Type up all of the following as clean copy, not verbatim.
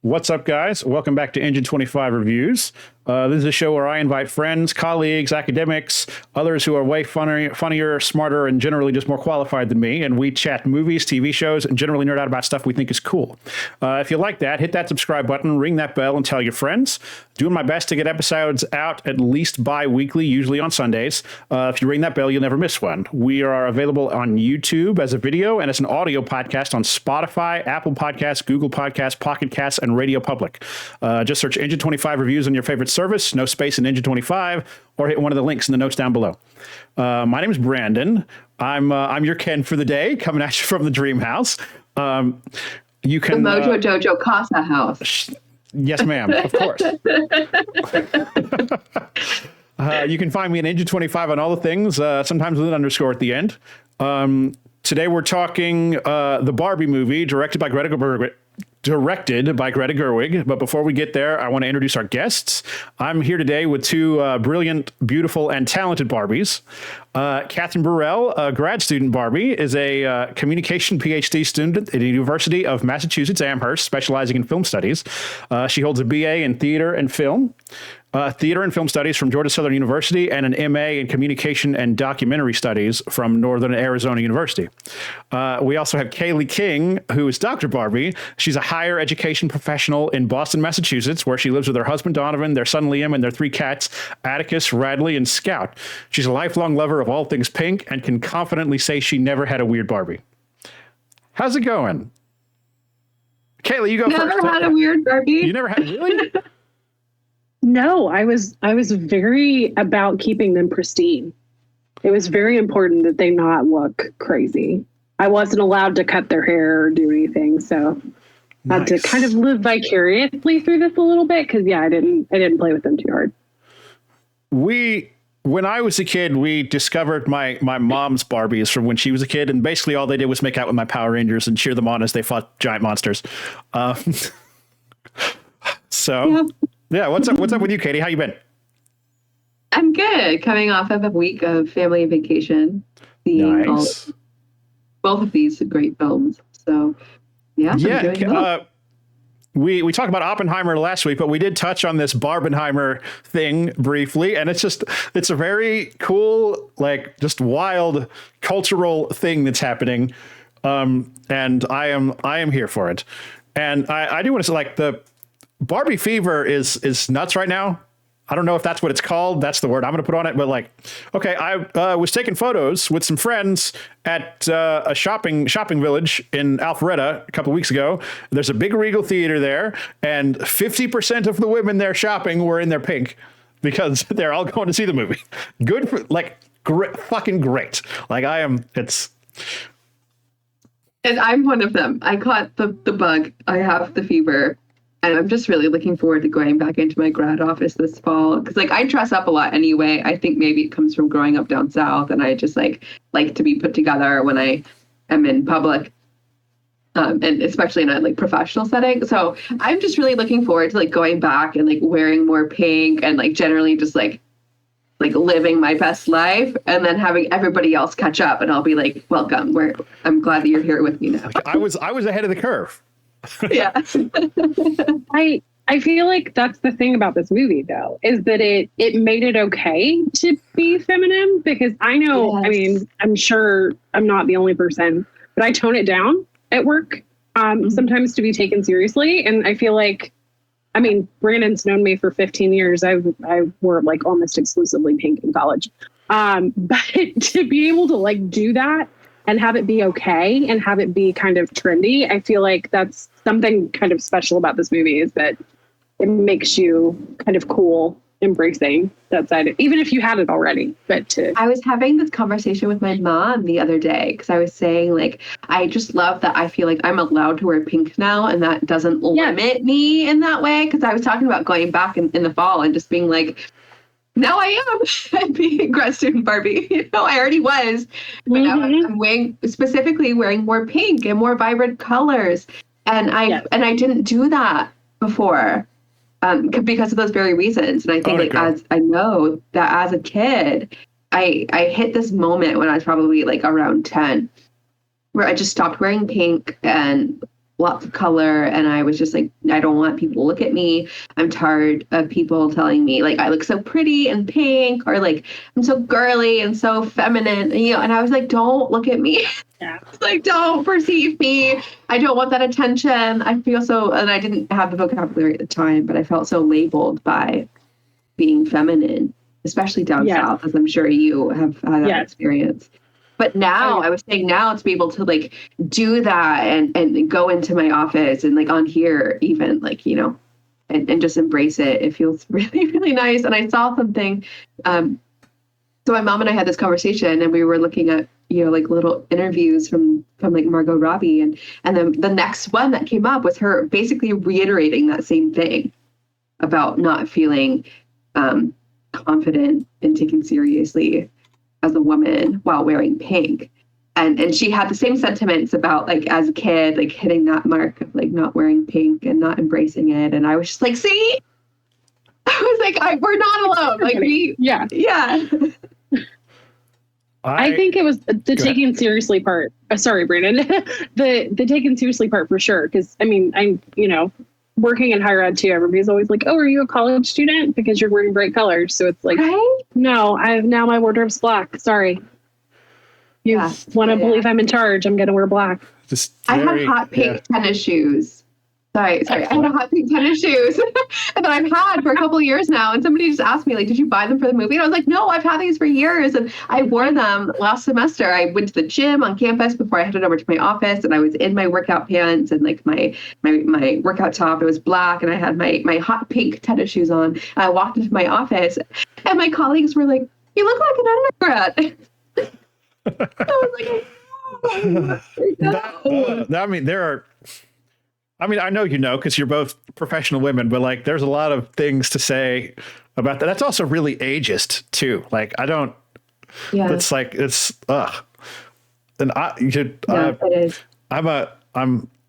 What's up, guys? Welcome back to Engine25 Reviews. This is a show where I invite friends, colleagues, academics, others who are way funnier, smarter, and generally just more qualified than me, and we chat movies, TV shows, and generally nerd out about stuff we think is cool. If you like that, hit that subscribe button, ring that bell, and tell your friends. Doing my best to get episodes out at least bi-weekly, usually on Sundays. If you ring that bell, you'll never miss one. We are available on YouTube as a video and as an audio podcast on Spotify, Apple Podcasts, Google Podcasts, Pocket Casts, and Radio Public. Just search Engine25 Reviews on your favorite service, no space in Engine25, or hit one of the links in the notes down below. My name is Brandon. I'm your Ken for the day, coming at you from the Dream House. You can the Mojo Dojo Casa House. Yes, ma'am. Of course. You can find me at Engine25 on all the things, sometimes with an underscore at the end. Today we're talking the Barbie movie, directed by Greta Gerwig. But before we get there, I want to introduce our guests. I'm here today with two brilliant, beautiful, and talented Barbies. Catherine Burrell, a grad student Barbie, is a communication PhD student at the University of Massachusetts Amherst, specializing in film studies. She holds a BA in theater and film studies from Georgia Southern University, and an MA in communication and documentary studies from Northern Arizona University. We also have Kaylee King, who is Dr. Barbie. She's a higher education professional in Boston, Massachusetts, where she lives with her husband, Donovan, their son, Liam, and their three cats, Atticus, Radley, and Scout. She's a lifelong lover of all things pink and can confidently say she never had a weird Barbie. How's it going? Kaylee, you go first. Never had a weird Barbie. You never had, really? No, I was very about keeping them pristine. It was very important that they not look crazy. I wasn't allowed to cut their hair or do anything, so I had to kind of live vicariously through this a little bit because I didn't play with them too hard. When I was a kid, we discovered my mom's Barbies from when she was a kid, and basically all they did was make out with my Power Rangers and cheer them on as they fought giant monsters. Yeah, what's up with you, Katie? How you been? I'm good. Coming off of a week of family vacation, seeing both of these great films. So, I'm doing well. We talked about Oppenheimer last week, but we did touch on this Barbenheimer thing briefly, and it's a very cool, just wild cultural thing that's happening, and I am here for it. And I do want to say, the Barbie fever is nuts right now. I don't know if that's what it's called. That's the word I'm going to put on it. But I was taking photos with some friends at a shopping village in Alpharetta a couple of weeks ago. There's a big Regal theater there, and 50% of the women there shopping were in their pink because they're all going to see the movie. Good for great, fucking great. And I'm one of them. I caught the bug. I have the fever. And I'm just really looking forward to going back into my grad office this fall. Because I dress up a lot anyway. I think maybe it comes from growing up down south. And I just like to be put together when I am in public. And especially in a professional setting. So I'm just really looking forward to going back and wearing more pink and generally just living my best life, and then having everybody else catch up. And I'll be welcome. I'm glad that you're here with me now. I was ahead of the curve. Yeah. I feel like that's the thing about this movie, though, is that it made it okay to be feminine, because I know, yes. I mean, I'm sure I'm not the only person, but I tone it down at work sometimes to be taken seriously. And I feel like, I mean, Brandon's known me for 15 years. I wore almost exclusively pink in college. But to be able to do that and have it be okay and have it be kind of trendy, I feel like that's something kind of special about this movie, is that it makes you kind of cool embracing that side, even if you had it already. But I was having this conversation with my mom the other day, because I was saying, I just love that I feel like I'm allowed to wear pink now, and that doesn't limit me in that way. Because I was talking about going back in the fall and just being now I am being a grad student Barbie. I already was, but now I'm specifically wearing more pink and more vibrant colors. And I didn't do that before because of those very reasons. And I think as I know that as a kid, I hit this moment when I was probably around 10, where I just stopped wearing pink and lots of color, and I was just like, I don't want people to look at me. I'm tired of people telling me like I look so pretty and pink, or like I'm so girly and so feminine, you know. And I was like, don't look at me. Yeah. Like, don't perceive me. I don't want that attention. I feel so, and I didn't have the vocabulary at the time, but I felt so labeled by being feminine, especially down south, as I'm sure you have had that experience. But now, I was saying now to be able to like do that and go into my office and like on here even like, you know, and just embrace it. It feels really, really nice. And I saw something. So my mom and I had this conversation, and we were looking at, you know, like little interviews from like Margot Robbie. And then the next one that came up was her basically reiterating that same thing about not feeling confident and taken seriously as a woman while wearing pink. And she had the same sentiments about like as a kid, like hitting that mark of like not wearing pink and not embracing it. And I was just like, see, I was like, we're not alone. Like yeah. I think it was the taken seriously part. Sorry, Brandon. the taken seriously part for sure. Because I mean, I'm, you know, working in higher ed too. Everybody's always like, "Oh, are you a college student?" Because you're wearing bright colors. So it's like, no, now my wardrobe's black. Sorry. You want to believe I'm in charge? I'm gonna wear black. I have hot pink tennis shoes. Sorry. I have hot pink tennis shoes that I've had for a couple of years now. And somebody just asked me, like, did you buy them for the movie? And I was like, no, I've had these for years. And I wore them last semester. I went to the gym on campus before I headed over to my office, and I was in my workout pants and like my workout top. It was black, and I had my hot pink tennis shoes on. I walked into my office, and my colleagues were like, you look like an undergrad. I was like, I mean, there are. I mean, I know you know because you're both professional women, but like, there's a lot of things to say about that. That's also really ageist too. Like, I don't. Yeah. It's like it's ugh. And you should. It is. I'm a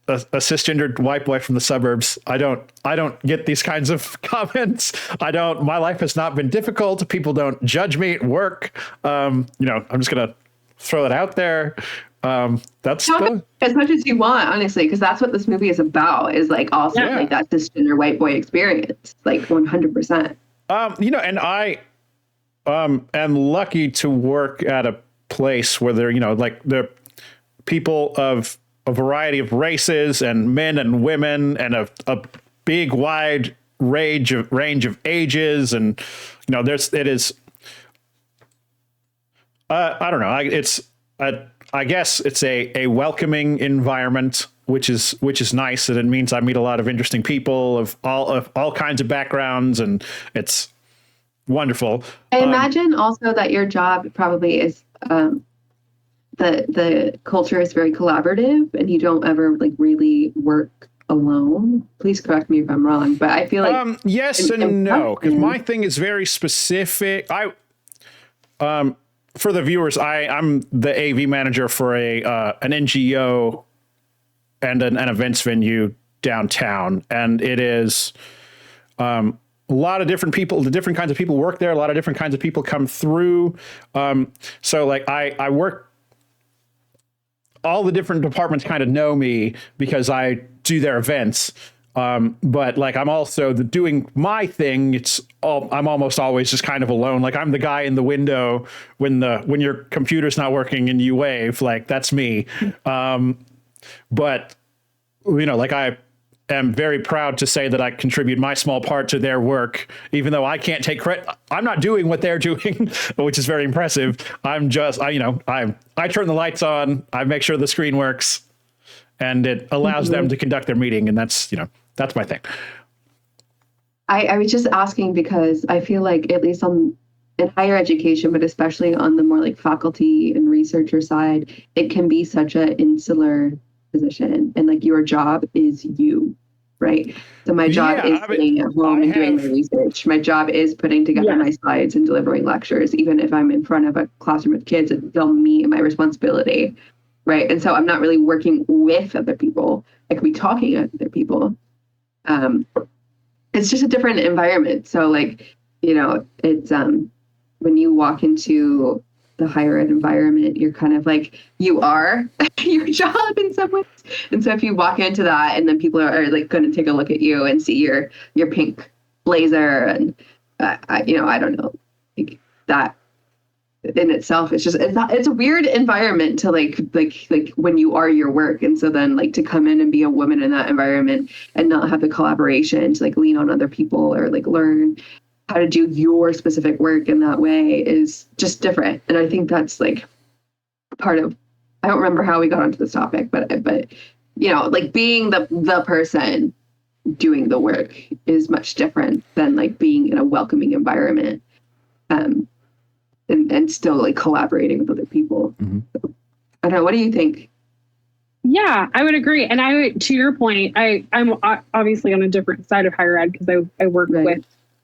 cisgendered white boy from the suburbs. I don't get these kinds of comments. My life has not been difficult. People don't judge me at work. You know, I'm just gonna throw it out there. That's as much as you want, honestly, because that's what this movie is about, is like also like that cisgender white boy experience, like 100%. You know, and I am lucky to work at a place where there, you know, like there are people of a variety of races and men and women and a big wide range of ages, and you know, it is I don't know, I guess it's a welcoming environment, which is nice, and it means I meet a lot of interesting people of all kinds of backgrounds, and it's wonderful. I imagine also that your job probably is the culture is very collaborative, and you don't ever like really work alone. Please correct me if I'm wrong, but I feel like yes and no, because my thing is very specific. For the viewers, I'm the AV manager for an NGO and an events venue downtown, and it is a lot of different people. The different kinds of people work there. A lot of different kinds of people come through. So like I work. All the different departments kind of know me because I do their events. But like, I'm also doing my thing. I'm almost always just kind of alone. Like, I'm the guy in the window when your computer's not working and you wave, like that's me. But you know, like I am very proud to say that I contribute my small part to their work, even though I can't take credit. I'm not doing what they're doing, which is very impressive. I'm just, I turn the lights on, I make sure the screen works, and it allows them to conduct their meeting. And that's my thing. I was just asking because I feel like at least in higher education, but especially on the more like faculty and researcher side, it can be such an insular position, and like your job is you, right? So my job is sitting at home and doing my research. My job is putting together my slides and delivering lectures. Even if I'm in front of a classroom with kids, it's still me and my responsibility, right? And so I'm not really working with other people. I could be talking to other people. It's just a different environment. So like, you know, it's when you walk into the higher ed environment, you're kind of like, you are your job in some ways. And so if you walk into that and then people are like going to take a look at you and see your pink blazer and, I don't know, like that in itself, it's a weird environment to like when you are your work. And so then like to come in and be a woman in that environment and not have the collaboration to like lean on other people or like learn how to do your specific work in that way is just different. And I think that's like part of, I don't remember how we got onto this topic, but like being the person doing the work is much different than like being in a welcoming environment. And still like collaborating with other people. Mm-hmm. So, I don't know. What do you think? Yeah, I would agree. And to your point, I'm obviously on a different side of higher ed because I work with,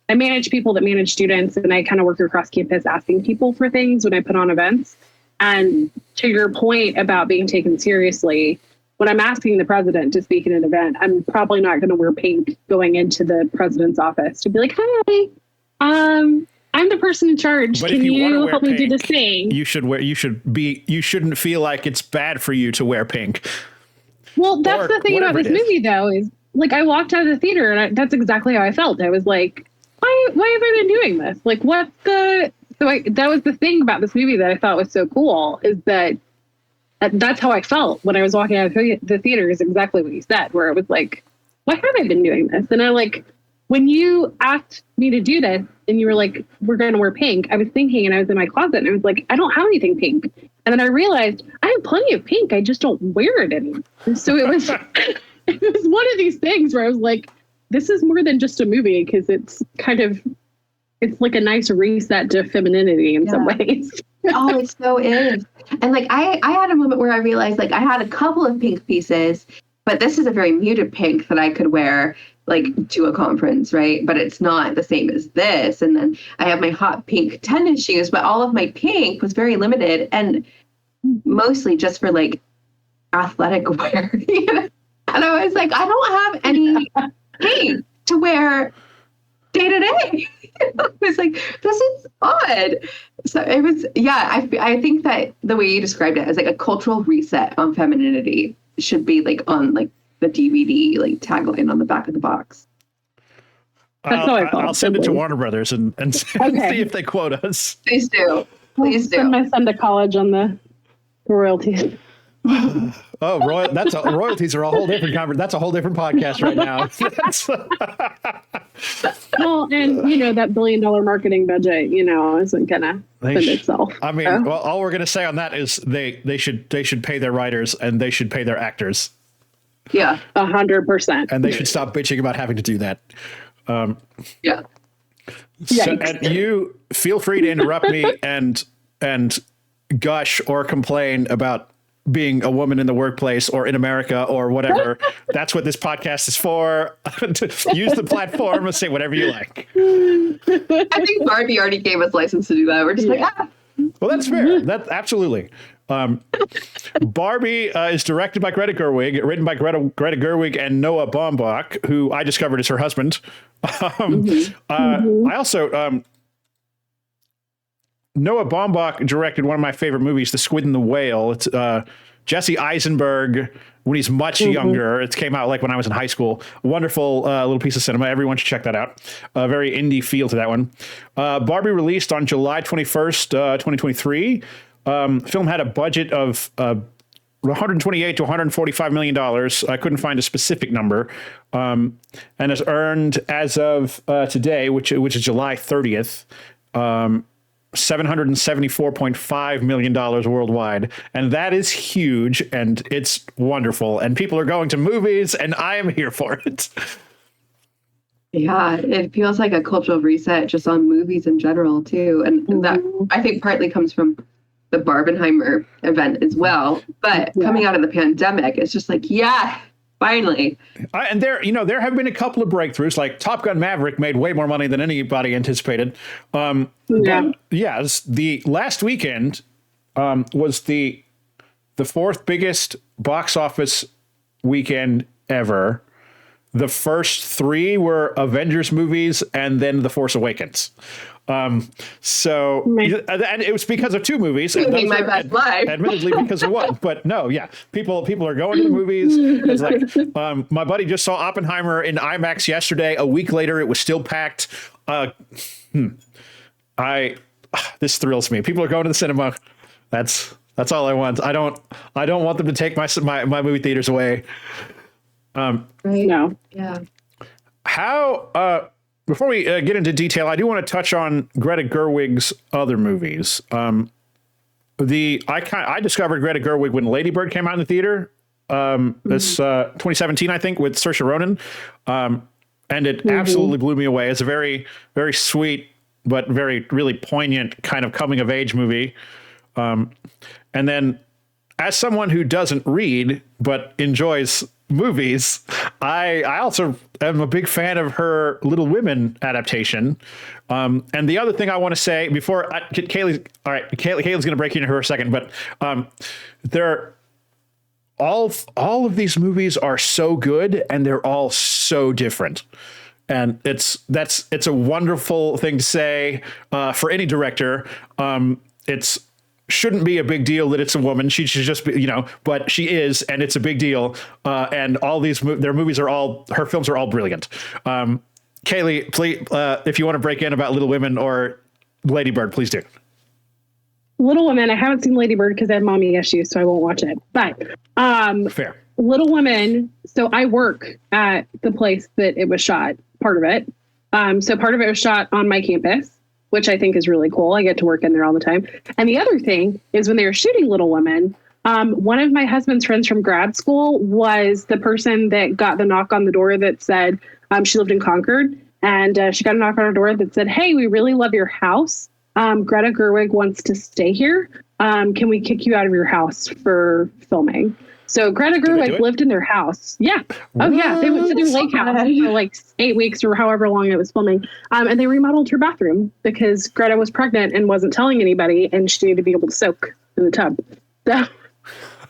I manage people that manage students, and I kind of work across campus asking people for things when I put on events. And to your point about being taken seriously, when I'm asking the president to speak at an event, I'm probably not going to wear pink going into the president's office to be like, hi, I'm the person in charge. But can you help me do this pink, thing? You shouldn't feel like it's bad for you to wear pink. Well, that's the thing about this movie, though, is like I walked out of the theater and that's exactly how I felt. I was like, why have I been doing this? Like, that was the thing about this movie that I thought was so cool, is that's how I felt when I was walking out of the theater, is exactly what you said, where it was like, why have I been doing this? And I like, when you asked me to do this and you were like, we're going to wear pink, I was thinking, and I was in my closet and I was like, I don't have anything pink. And then I realized I have plenty of pink. I just don't wear it anymore. And so it was, it was one of these things where I was like, this is more than just a movie, because it's like a nice reset to femininity in some ways. Oh, it so is. And like, I had a moment where I realized like I had a couple of pink pieces, but this is a very muted pink that I could wear like to a conference, right? But it's not the same as this. And then I have my hot pink tennis shoes, but all of my pink was very limited and mostly just for like athletic wear. And I was like, I don't have any pink to wear day to day. I was like, this is odd. So it was, I think that the way you described it as like a cultural reset on femininity should be like on like the DVD like tagline on the back of the box. I'll send it to Warner Brothers and see if they quote us. Please do. Please do. Send my son to college on the royalties. Royalties are a whole different conversation. That's a whole different podcast right now. Well, and that $1 billion marketing budget, isn't gonna spend itself. I mean, well, all we're gonna say on that is they should pay their writers and they should pay their actors. Yeah, 100%. And they should stop bitching about having to do that. Yeah. So, and you feel free to interrupt me and gush or complain about being a woman in the workplace or in America or whatever. That's what this podcast is for. Use the platform and say whatever you like. I think Barbie already gave us license to do that. We're just like, Well, that's fair. That absolutely. Barbie is directed by Greta Gerwig, written by Greta Gerwig and Noah Baumbach, who I discovered is her husband. I also Noah Baumbach directed one of my favorite movies, The Squid and the Whale. It's Jesse Eisenberg when he's much younger. It came out like when I was in high school. Wonderful little piece of cinema. Everyone should check that out. A very indie feel to that one. Barbie released on July 21st, 2023. Film had a budget of $128 to $145 million. I couldn't find a specific number. And has earned, as of today, which is July 30th, $774.5 million worldwide. And that is huge, and it's wonderful. And people are going to movies, and I am here for it. Yeah, it feels like a cultural reset just on movies in general, too. And that, I think, partly comes from the Barbenheimer event as well. But coming out of the pandemic, it's just like, finally. And there have been a couple of breakthroughs, like Top Gun Maverick made way more money than anybody anticipated. But the last weekend was the fourth biggest box office weekend ever. The first three were Avengers movies and then The Force Awakens. So, and it was because of two movies. Living my best life. Admittedly, because of one. But no, yeah, people are going to the movies. It's like my buddy just saw Oppenheimer in IMAX yesterday. A week later, it was still packed. This thrills me. People are going to the cinema. That's all I want. I don't want them to take my movie theaters away. No. Yeah. How before we get into detail, I do want to touch on Greta Gerwig's other movies. I discovered Greta Gerwig when Lady Bird came out in the theater. This 2017, I think, with Saoirse Ronan, and it absolutely blew me away. It's a very, very sweet but really poignant kind of coming of age movie. And then, as someone who doesn't read but enjoys movies, I also am a big fan of her Little Women adaptation. And the other thing I want to say before Kaylee's going to break into her a second, but all of these movies are so good and they're all so different. And it's a wonderful thing to say for any director. It's shouldn't be a big deal that it's a woman. She should just be, but she is, and it's a big deal. And all these her films are all brilliant. Kaylee, please, if you want to break in about Little Women or Lady Bird, please do. Little Women, I haven't seen Lady Bird because I have mommy issues, so I won't watch it. But fair. Little Women, so I work at the place that it was shot, part of it. So part of it was shot on my campus, which I think is really cool. I get to work in there all the time. And the other thing is when they were shooting Little Women, one of my husband's friends from grad school was the person that got the knock on the door that said, she lived in Concord, and she got a knock on her door that said, "Hey, we really love your house. Greta Gerwig wants to stay here. Can we kick you out of your house for filming?" So Greta Gerwig lived in their house. Yeah. Oh, yeah. They went to their lake house for like 8 weeks or however long it was filming. And they remodeled her bathroom because Greta was pregnant and wasn't telling anybody, and she needed to be able to soak in the tub. So.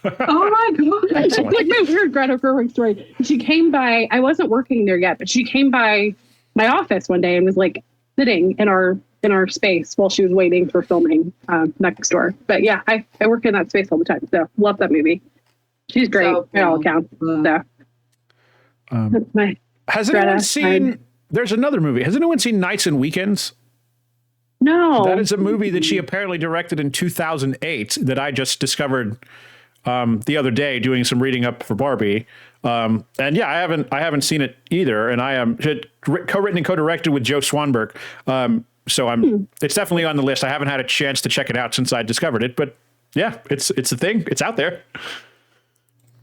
Oh my God. It's like my weird Greta Gerwig story. She came by, I wasn't working there yet, but she came by my office one day and was like sitting in our space while she was waiting for filming next door. But yeah, I work in that space all the time. So love that movie. She's great at all accounts. So. Has anyone seen, there's another movie. Has anyone seen Nights and Weekends? No. That is a movie that she apparently directed in 2008 that I just discovered the other day doing some reading up for Barbie. And yeah, I haven't seen it either. And I am co-written and co-directed with Joe Swanberg. So it's definitely on the list. I haven't had a chance to check it out since I discovered it, but yeah, it's a thing. It's out there.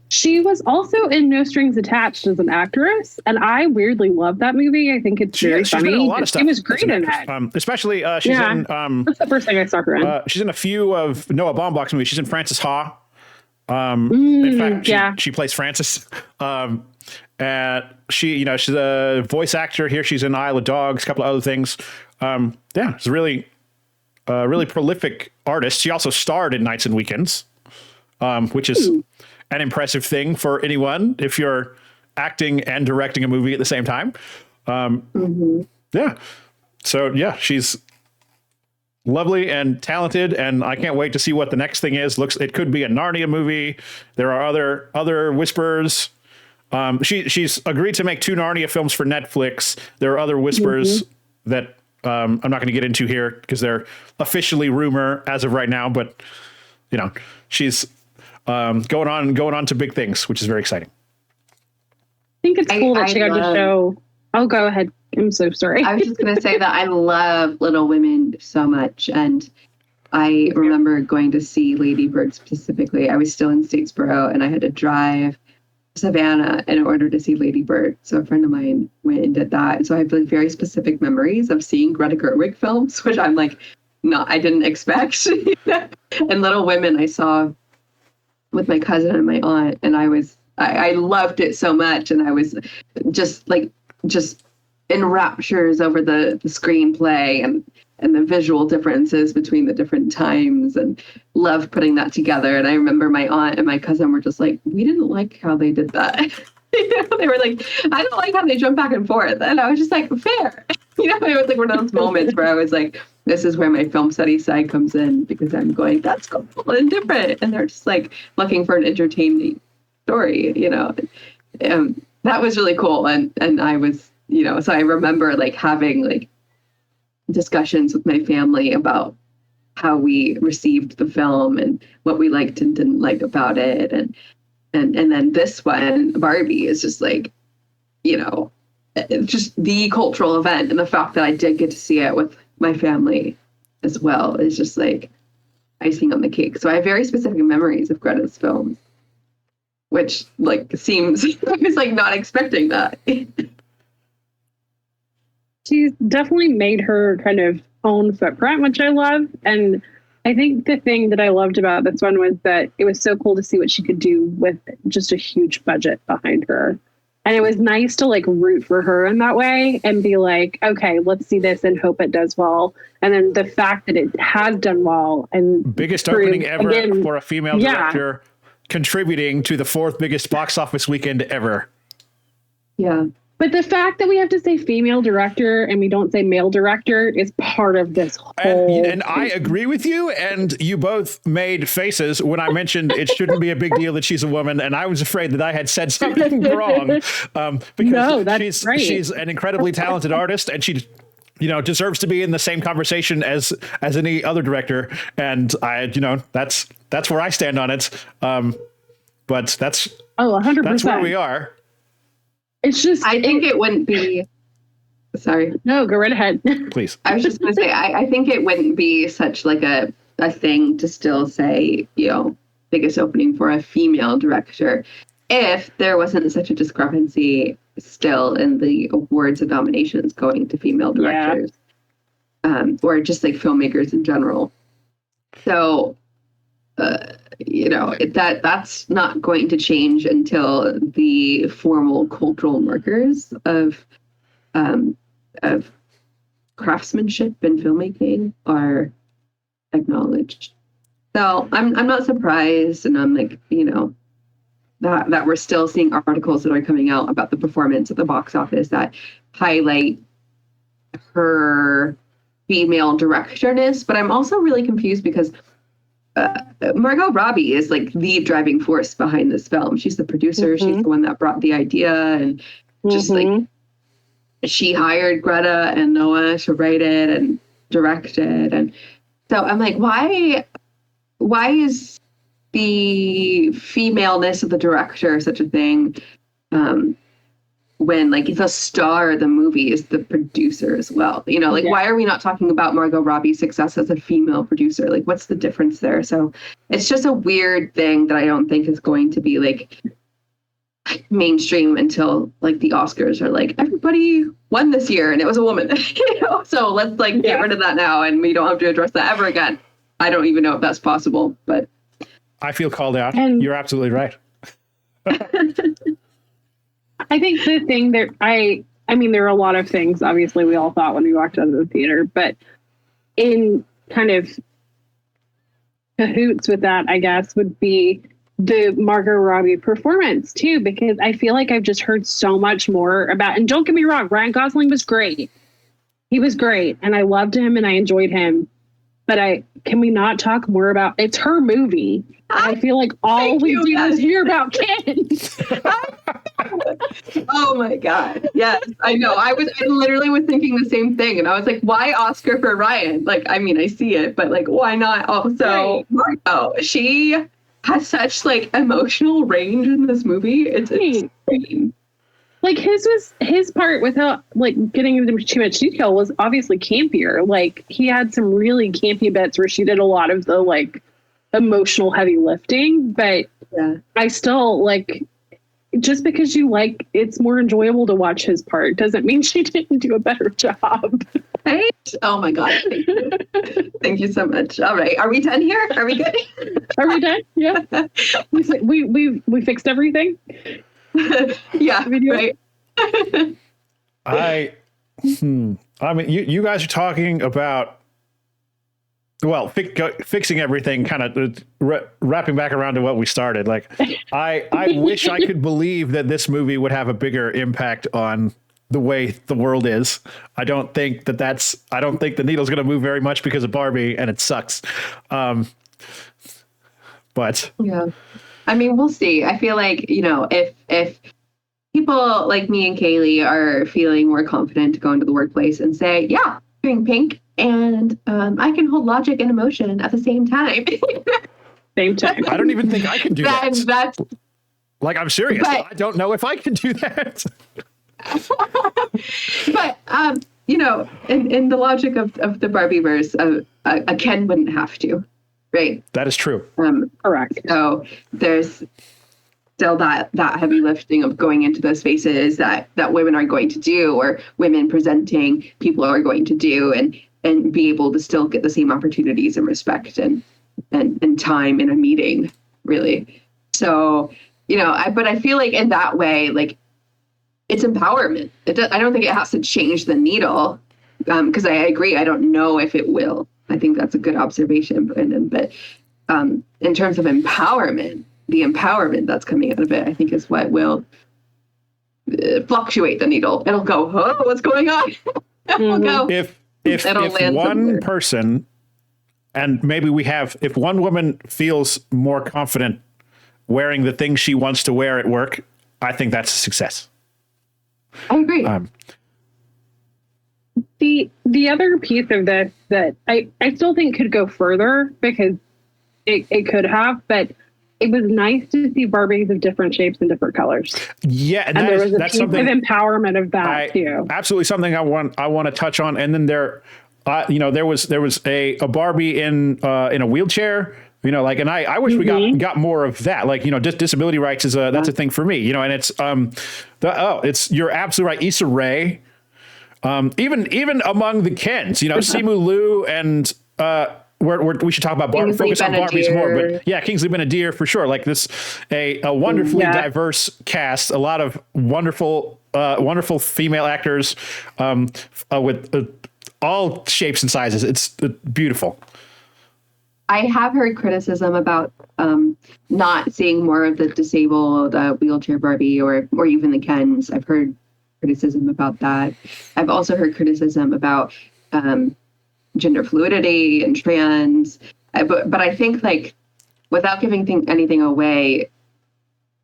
She was also in No Strings Attached as an actress, and I weirdly love that movie. I think it's very funny. Been in a lot of stuff. She was great in that. Especially she's in. That's the first thing I saw her in. She's in a few of Noah Baumbach's movies. She's in Frances Ha. In fact, she plays Frances. And she's a voice actor here. She's in Isle of Dogs, a couple of other things. She's a really prolific artist. She also starred in Nights and Weekends, which is an impressive thing for anyone if you're acting and directing a movie at the same time. Yeah. So yeah, she's lovely and talented, and I can't wait to see what the next thing is. It could be a Narnia movie. There are other whispers. She's agreed to make 2 Narnia films for Netflix. There are other whispers that I'm not going to get into here because they're officially rumor as of right now, but she's going on to big things, which is very exciting. I think it's cool that she got to show. Oh, go ahead. I'm so sorry. I was just going to say that I love Little Women so much. And I remember going to see Lady Bird specifically. I was still in Statesboro and I had to drive to Savannah in order to see Lady Bird. So a friend of mine went and did that. And so I have like very specific memories of seeing Greta Gerwig films, which I'm like, I didn't expect. And Little Women I saw with my cousin and my aunt, and I loved it so much, and I was just in raptures over the screenplay and the visual differences between the different times, and loved putting that together. And I remember my aunt and my cousin were just like, we didn't like how they did that. They were like, I don't like how they jump back and forth, and I was just like, fair. it was like one of those moments where I was like, this is where my film study side comes in, because I'm going, that's cool and different. And they're just like looking for an entertaining story, that was really cool. And I was, so I remember like having like discussions with my family about how we received the film and what we liked and didn't like about it. And then this one, Barbie, is just like, it's just the cultural event. And the fact that I did get to see it with my family as well is just like icing on the cake. So I have very specific memories of Greta's films, which like seems, I was like not expecting that. She's definitely made her kind of own footprint, which I love. And I think the thing that I loved about this one was that it was so cool to see what she could do with just a huge budget behind her. And it was nice to like root for her in that way and be like, okay, let's see this and hope it does well. And then the fact that it has done well and biggest opening ever for a female director, contributing to the 4th biggest box office weekend ever. Yeah. But the fact that we have to say female director and we don't say male director is part of this whole and I agree with you. And you both made faces when I mentioned it shouldn't be a big deal that she's a woman. And I was afraid that I had said something wrong because she's an incredibly talented artist, and she deserves to be in the same conversation as any other director. And I, that's where I stand on it. But that's 100%. That's where we are. It's just, I think it wouldn't be, sorry. No, go right ahead. Please. I was just going to say, I think it wouldn't be such like a thing to still say, biggest opening for a female director if there wasn't such a discrepancy still in the awards and nominations going to female directors, or just like filmmakers in general. So, that's not going to change until the formal cultural markers of craftsmanship in filmmaking are acknowledged. So I'm not surprised, and I'm like, that we're still seeing articles that are coming out about the performance at the box office that highlight her female directorness. But I'm also really confused because Margot Robbie is like the driving force behind this film. She's the producer. She's the one that brought the idea, and just like she hired Greta and Noah to write it and direct it. And so I'm like, why is the femaleness of the director such a thing? When like the star of the movie is the producer as well, why are we not talking about Margot Robbie's success as a female producer? Like, what's the difference there? So it's just a weird thing that I don't think is going to be like mainstream until like the Oscars are like, everybody won this year and it was a woman, so let's like get rid of that now and we don't have to address that ever again. I don't even know if that's possible, but I feel called out. You're absolutely right. I think the thing that I mean, there are a lot of things, obviously, we all thought when we walked out of the theater, but in kind of cahoots with that, I guess, would be the Margot Robbie performance, too, because I feel like I've just heard so much more about, and don't get me wrong, Ryan Gosling was great. He was great, and I loved him, and I enjoyed him. But can we not talk more about, it's her movie. I feel like all we do is hear about kids. Oh my God. Yes, I know. I literally was thinking the same thing. And I was like, why Oscar for Ryan? Like, I mean, I see it, but like, why not also Margot? She has such like emotional range in this movie. It's insane. Like his part, without like getting into too much detail, was obviously campier. Like he had some really campy bits where she did a lot of the like emotional heavy lifting, but I still like, just because you like, it's more enjoyable to watch his part doesn't mean she didn't do a better job. Right? Oh my God. Thank you. Thank you so much. All right. Are we done here? Are we good? Are we done? Yeah. We fixed everything. Yeah. Right. I mean, you guys are talking about, well, fixing everything, kind of wrapping back around to what we started. Like, I wish I could believe that this movie would have a bigger impact on the way the world is. I don't think the needle's going to move very much because of Barbie, and it sucks. But yeah, I mean, we'll see. I feel like, if people like me and Kaylee are feeling more confident to go into the workplace and say, yeah, doing pink, and I can hold logic and emotion at the same time. Same time. I don't even think I can do that. That's like, I'm serious. But, I don't know if I can do that. But in the logic of the Barbieverse, a Ken wouldn't have to, right? That is true. Correct. So there's still that heavy lifting of going into those spaces that women are going to do, or women presenting people are going to do, and be able to still get the same opportunities and respect and time in a meeting, really. So, but I feel like in that way, like, it's empowerment. I don't think it has to change the needle, because I agree. I don't know if it will. I think that's a good observation, Brendan. But in terms of empowerment, the empowerment that's coming out of it, I think, is what will fluctuate the needle. It'll go, oh, what's going on? It'll go. If one person, and maybe if one woman feels more confident wearing the thing she wants to wear at work, I think that's a success. I agree. The other piece of this that I still think could go further, because it could have, but it was nice to see Barbies of different shapes and different colors. Yeah, and there was a that's piece of something empowerment of that too. Absolutely, something I want to touch on. And then there was a Barbie in a wheelchair. And I wish we got more of that. Like, disability rights is that's a thing for me. And it's you're absolutely right. Issa Rae, even among the Kens, Simu Liu and we should talk about focus on Barbies more. But yeah, Kingsley Ben-Adir for sure. Like this, a wonderfully diverse cast, a lot of wonderful female actors with all shapes and sizes. It's beautiful. I have heard criticism about not seeing more of the disabled wheelchair Barbie or even the Kens. I've heard criticism about that. I've also heard criticism about gender fluidity and trans. But I think, like, without giving anything away,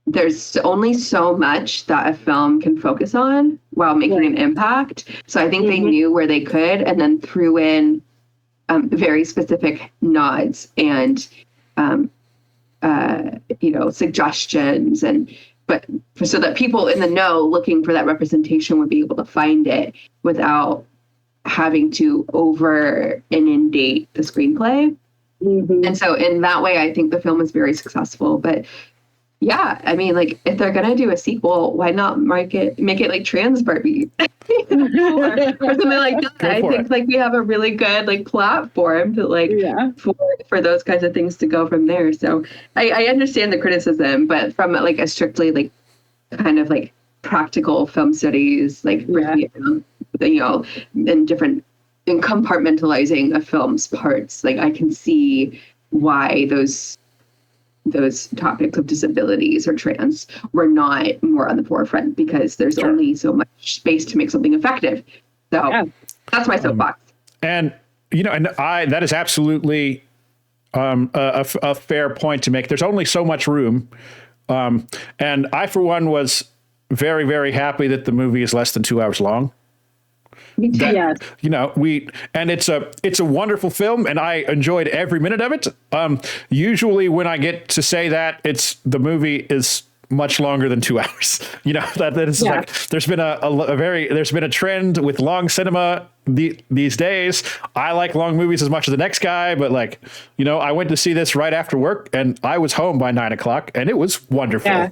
there's only so much that a film can focus on while making an impact. So I think they knew where they could, and then threw in very specific nods and suggestions, but so that people in the know looking for that representation would be able to find it without having to over inundate the screenplay. And so in that way, I think the film is very successful. But yeah, I mean, like, if they're gonna do a sequel, why not make it like Trans Barbie or something like that? I think like we have a really good like platform to for those kinds of things to go from there. So I understand the criticism, but from like a strictly like kind of like practical film studies, like in compartmentalizing a film's parts, like I can see why those topics of disabilities or trans were not more on the forefront, because there's only so much space to make something effective. So that's my soapbox. And that is absolutely a fair point to make. There's only so much room, and I, for one, was very, very happy that the movie is less than 2 hours long. It's a wonderful film, and I enjoyed every minute of it. Usually when I get to say that, the movie is much longer than 2 hours. That is like, there's been a trend with long cinema these days. I like long movies as much as the next guy, but I went to see this right after work, and I was home by 9:00, and it was wonderful. Yeah.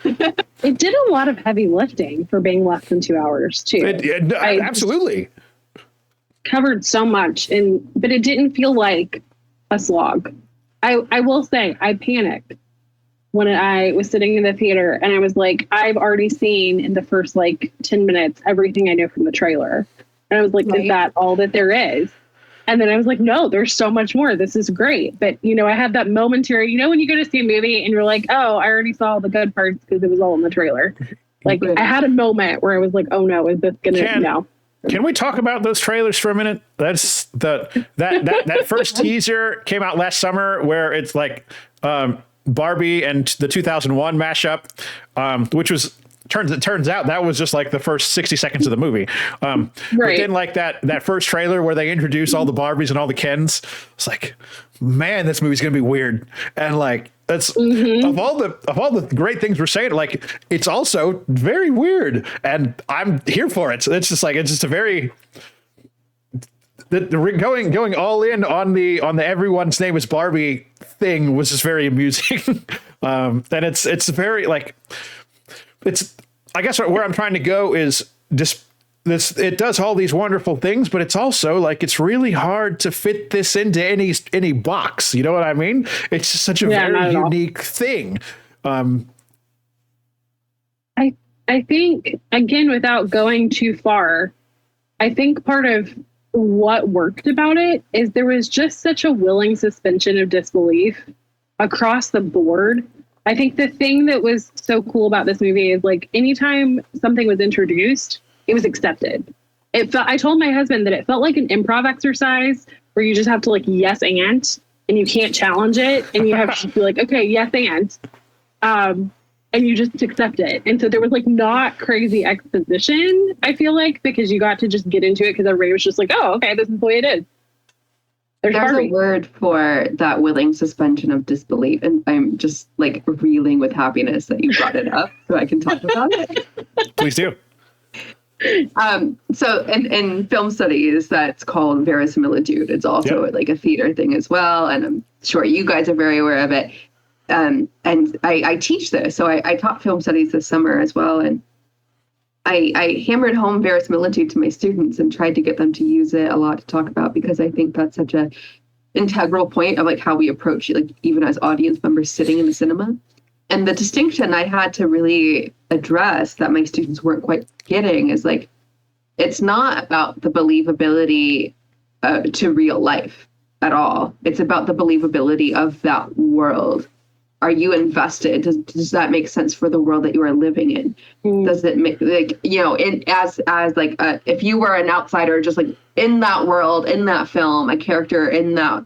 It did a lot of heavy lifting for being less than 2 hours too. Absolutely covered so much, but it didn't feel like a slog. I will say I panicked when I was sitting in the theater, and I was like, I've already seen in the first 10 minutes everything I know from the trailer, and I was like, is that all that there is? And then I was like, no, there's so much more. This is great. But, I had that momentary, when you go to see a movie and you're like, oh, I already saw all the good parts because it was all in the trailer. Like I had a moment where I was like, oh no, is this gonna no. Can we talk about those trailers for a minute? That's that first teaser came out last summer where it's like Barbie and the 2001 mashup, which was turns out that was just like the first 60 seconds of the movie. But then like that first trailer where they introduce all the Barbies and all the Kens, it's like, man, this movie's gonna be weird. And like that's of all the great things we're saying, like it's also very weird, and I'm here for it. So it's just a very going all in on the everyone's name is Barbie thing was just very amusing. And it's very like it's, I guess where I'm trying to go is just this, it does all these wonderful things, but it's also like, it's really hard to fit this into any box. You know what I mean? It's just such a very unique thing. I think, again, without going too far, I think part of what worked about it is there was just such a willing suspension of disbelief across the board. I think the thing that was so cool about this movie is like anytime something was introduced, it was accepted. I told my husband that it felt like an improv exercise where you just have to like yes and you can't challenge it, and you have to be like, okay, yes and you just accept it. And so there was like not crazy exposition, I feel like, because you got to just get into it because everybody was just like, oh, okay, this is the way it is. There's a word for that willing suspension of disbelief, and I'm just like reeling with happiness that you brought it up so I can talk about it. Please do. So in film studies, that's called verisimilitude. It's also like a theater thing as well, and I'm sure you guys are very aware of it. And I teach this, so I taught film studies this summer as well, and I hammered home verisimilitude to my students and tried to get them to use it a lot to talk about, because I think that's such a integral point of like how we approach it, like even as audience members sitting in the cinema. And the distinction I had to really address that my students weren't quite getting is like, it's not about the believability to real life at all. It's about the believability of that world. Are you invested? Does that make sense for the world that you are living in? Does it make, like, you know, as like if you were an outsider, just like in that world, in that film, a character in that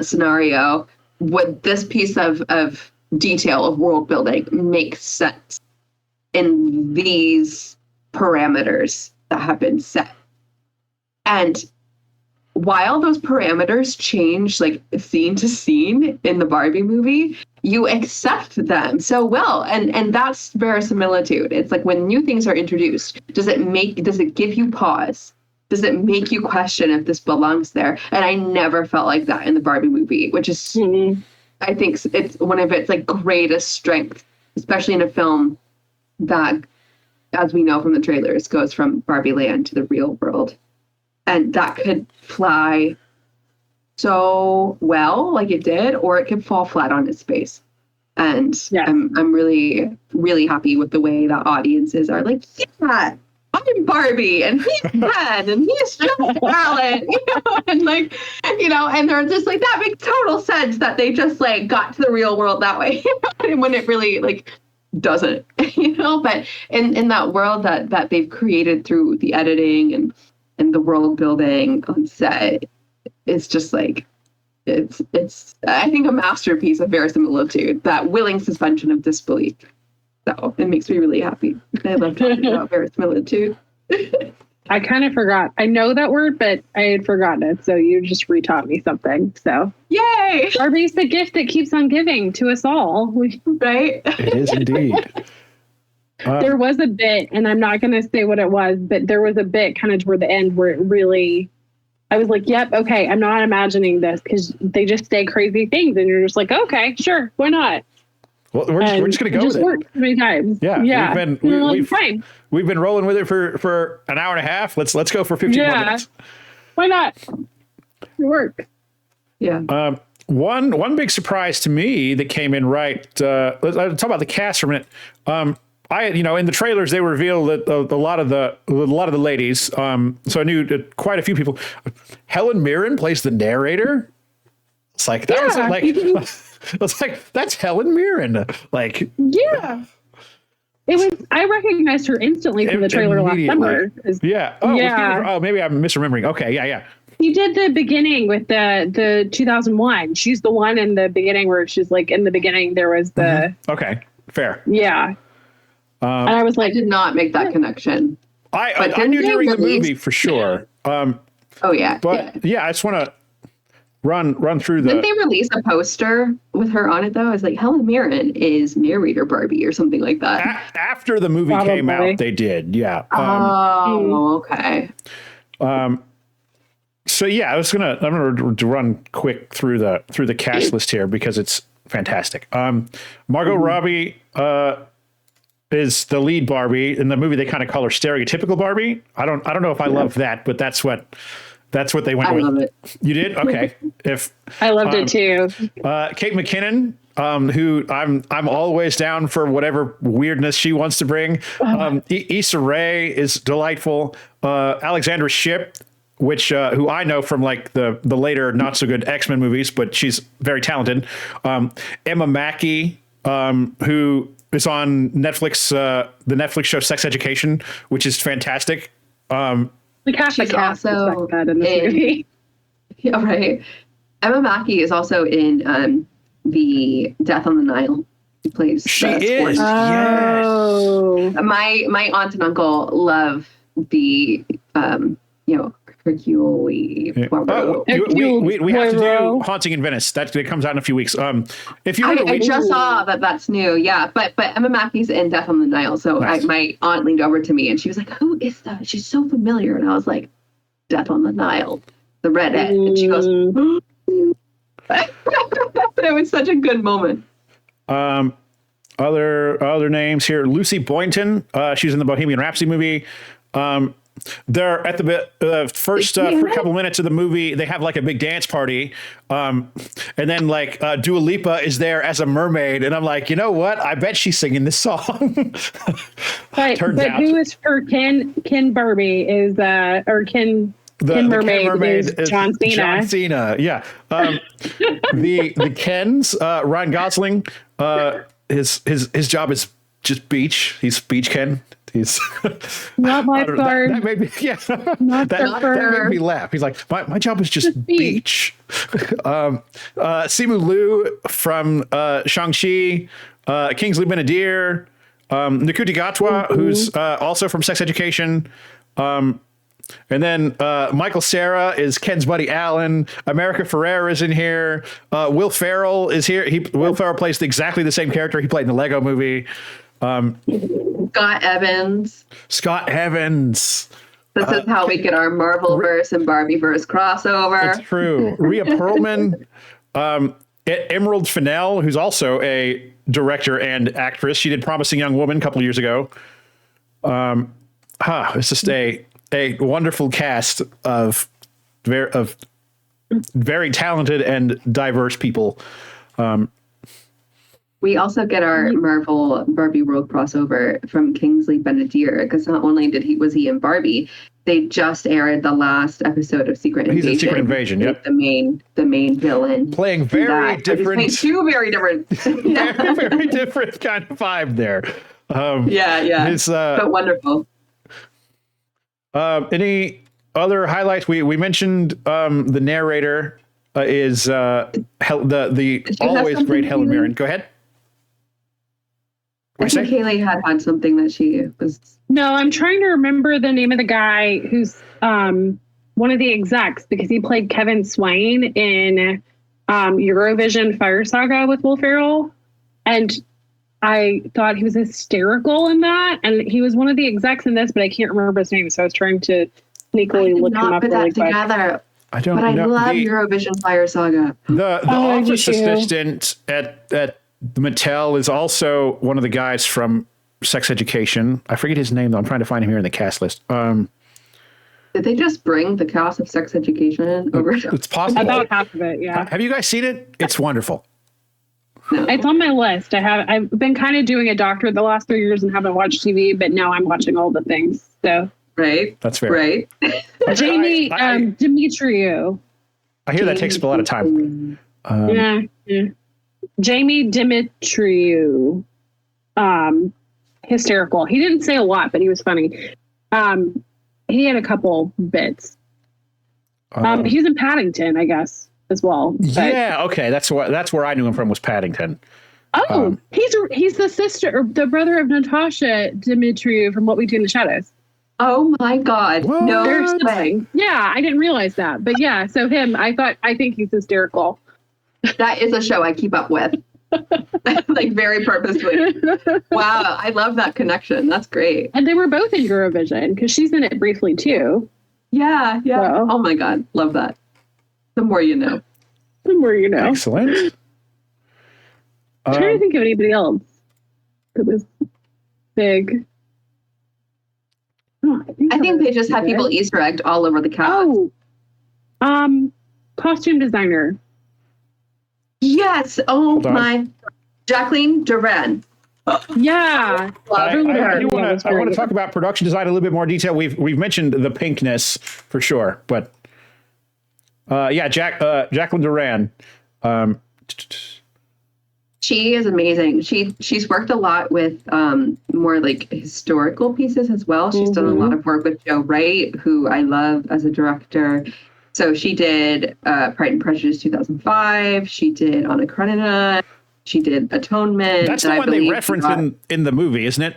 scenario, would this piece of detail of world building make sense in these parameters that have been set? And while those parameters change like scene to scene in the Barbie movie, you accept them so well. And that's verisimilitude. It's like when new things are introduced, does it give you pause? Does it make you question if this belongs there? And I never felt like that in the Barbie movie, which is, I think it's one of its like greatest strengths, especially in a film that, as we know from the trailers, goes from Barbie land to the real world. And that could fly so well, like it did, or it could fall flat on its face. And I'm really, really happy with the way that audiences are like, yeah, I'm Barbie, and he's Ken, and he's just Alan, and like, and they're just like, that makes total sense that they just like got to the real world that way, and when it really like doesn't, But in that world that they've created through the editing and the world building on set, it's just like, it's I think a masterpiece of verisimilitude, that willing suspension of disbelief. So it makes me really happy. I love talking about verisimilitude. I kind of forgot. I know that word, but I had forgotten it. So you just retaught me something. So yay! Barbie's the gift that keeps on giving to us all. Right? It is indeed. There was a bit, and I'm not going to say what it was, but there was a bit kind of toward the end where it really, I was like, yep, okay, I'm not imagining this, because they just say crazy things, and you're just like, okay, sure, why not? Well, we're just going to go with it. Worked many times. Yeah. Fine. We've been rolling with it for an hour and a half. Let's go for 15 more minutes. Why not? It worked. Yeah. One big surprise to me that came in right. Let's talk about the cast for a minute. In the trailers they reveal that a lot of the ladies. So I knew quite a few people. Helen Mirren plays the narrator. It's like that was like. It's like, that's Helen Mirren. Like, yeah. It was. I recognized her instantly from the trailer last summer. Yeah. Oh, yeah. Maybe I'm misremembering. Okay. Yeah. She did the beginning with the 2001. She's the one in the beginning where she's like, in the beginning there was the. Okay. Fair. Yeah. And I was like, I did not make that connection. I knew during the movie for sure. Oh yeah. But yeah, I just want to run through the. Didn't they release a poster with her on it though? I was like, Helen Mirren is narrator Barbie or something like that. After the movie came out, they did. Yeah. Okay. So yeah, I'm gonna run quick through the cast list here because it's fantastic. Margot Robbie is the lead Barbie in the movie. They kind of call her stereotypical Barbie. I don't know if I love that, but that's what they went with. I love it. You did? Okay. I loved it too. Kate McKinnon, who I'm always down for whatever weirdness she wants to bring. Issa Rae is delightful. Alexandra Shipp, which who I know from like the later not so good X-Men movies, but she's very talented. Emma Mackey, who is on Netflix, the Netflix show Sex Education, which is fantastic. Like half the cast is like that in this movie. Yeah, right. Emma Mackey is also in the Death on the Nile. She plays. She is. Oh. Yes. My aunt and uncle love the Hercule Poirot. We have to do Haunting in Venice. That comes out in a few weeks. If you I just saw that's new. Yeah, but Emma Mackey's in Death on the Nile. So nice. My aunt leaned over to me and she was like, "Who is that? She's so familiar." And I was like, "Death on the Nile, the redhead." And she goes, it was such a good moment. Other names here: Lucy Boynton. She's in the Bohemian Rhapsody movie. They're at the first couple of minutes of the movie. They have like a big dance party, and then like Dua Lipa is there as a mermaid, and I'm like, you know what? I bet she's singing this song. But who is her Ken Barbie is or Ken Mermaid is John Cena. John Cena, yeah. The Kens, Ryan Gosling, his job is just beach. He's Beach Ken. He's not lifeguard. That made me, yeah. That made me laugh. He's like, my job is just beach. Simu Liu from Shang-Chi, Kingsley Ben-Adir, Nkuti Gatwa, who's also from Sex Education. And then Michael Cera is Ken's buddy Alan. America Ferrera is in here. Will Ferrell is here. Will Ferrell plays exactly the same character he played in the Lego movie. Scott Evans. This is how we get our Marvel-verse and Barbie-verse crossover. It's true. Rhea Perlman, Emerald Fennell, who's also a director and actress. She did Promising Young Woman a couple of years ago. It's just a wonderful cast of very talented and diverse people. We also get our Marvel Barbie World crossover from Kingsley Ben-Adir, because not only was he in Barbie, they just aired the last episode of Secret Invasion. He's in Secret Invasion, yep. The main villain. Playing very different. Two very different. very different kind of vibe there. Yeah. But wonderful. Any other highlights? We mentioned the narrator is the always great Helen Mirren. Go ahead. I think Haley had something that she was. No, I'm trying to remember the name of the guy who's one of the execs, because he played Kevin Swain in Eurovision Fire Saga with Will Ferrell, and I thought he was hysterical in that, and he was one of the execs in this, but I can't remember his name, so I was trying to sneakily look him up really quick. Together. I don't know. I love Eurovision Fire Saga. The office assistant at Mattel is also one of the guys from Sex Education. I forget his name though. I'm trying to find him here in the cast list. Did they just bring the cast of Sex Education over? It's possible. About half of it, yeah. Have you guys seen it? It's wonderful. No. It's on my list. I've been kind of doing a doctorate the last 3 years and haven't watched TV, but now I'm watching all the things. So right, that's fair. Right, Jamie Demetriou. I hear that takes up a lot of time. Yeah. Jamie Demetriou. hysterical. He didn't say a lot, but he was funny. He had a couple bits. He's in Paddington, I guess, as well. But, yeah, okay, that's where I knew him from, was Paddington. Oh, he's the sister or the brother of Natasha Dimitriou from What We Do in the Shadows. Oh my God! What? No There's way. something. Yeah, I didn't realize that, but yeah. So him, I think he's hysterical. That is a show I keep up with, like very purposely. Wow, I love that connection. That's great. And they were both in Eurovision because she's in it briefly too. Yeah. Wow. Oh my God, love that. The more you know. The more you know. Excellent. I'm trying to think of anybody else that was big. Oh, I think they just have people Easter egged all over the cast. Oh, costume designer. Yes. Oh my. Jacqueline Duran. Yeah. I want to talk about production design in a little bit more detail. We've mentioned the pinkness for sure, but Jacqueline Duran. She is amazing. She's worked a lot with more like historical pieces as well. She's done a lot of work with Joe Wright, who I love as a director. So she did Pride and Prejudice 2005. She did Anna Karenina. She did Atonement. That's the one they reference in the movie, isn't it?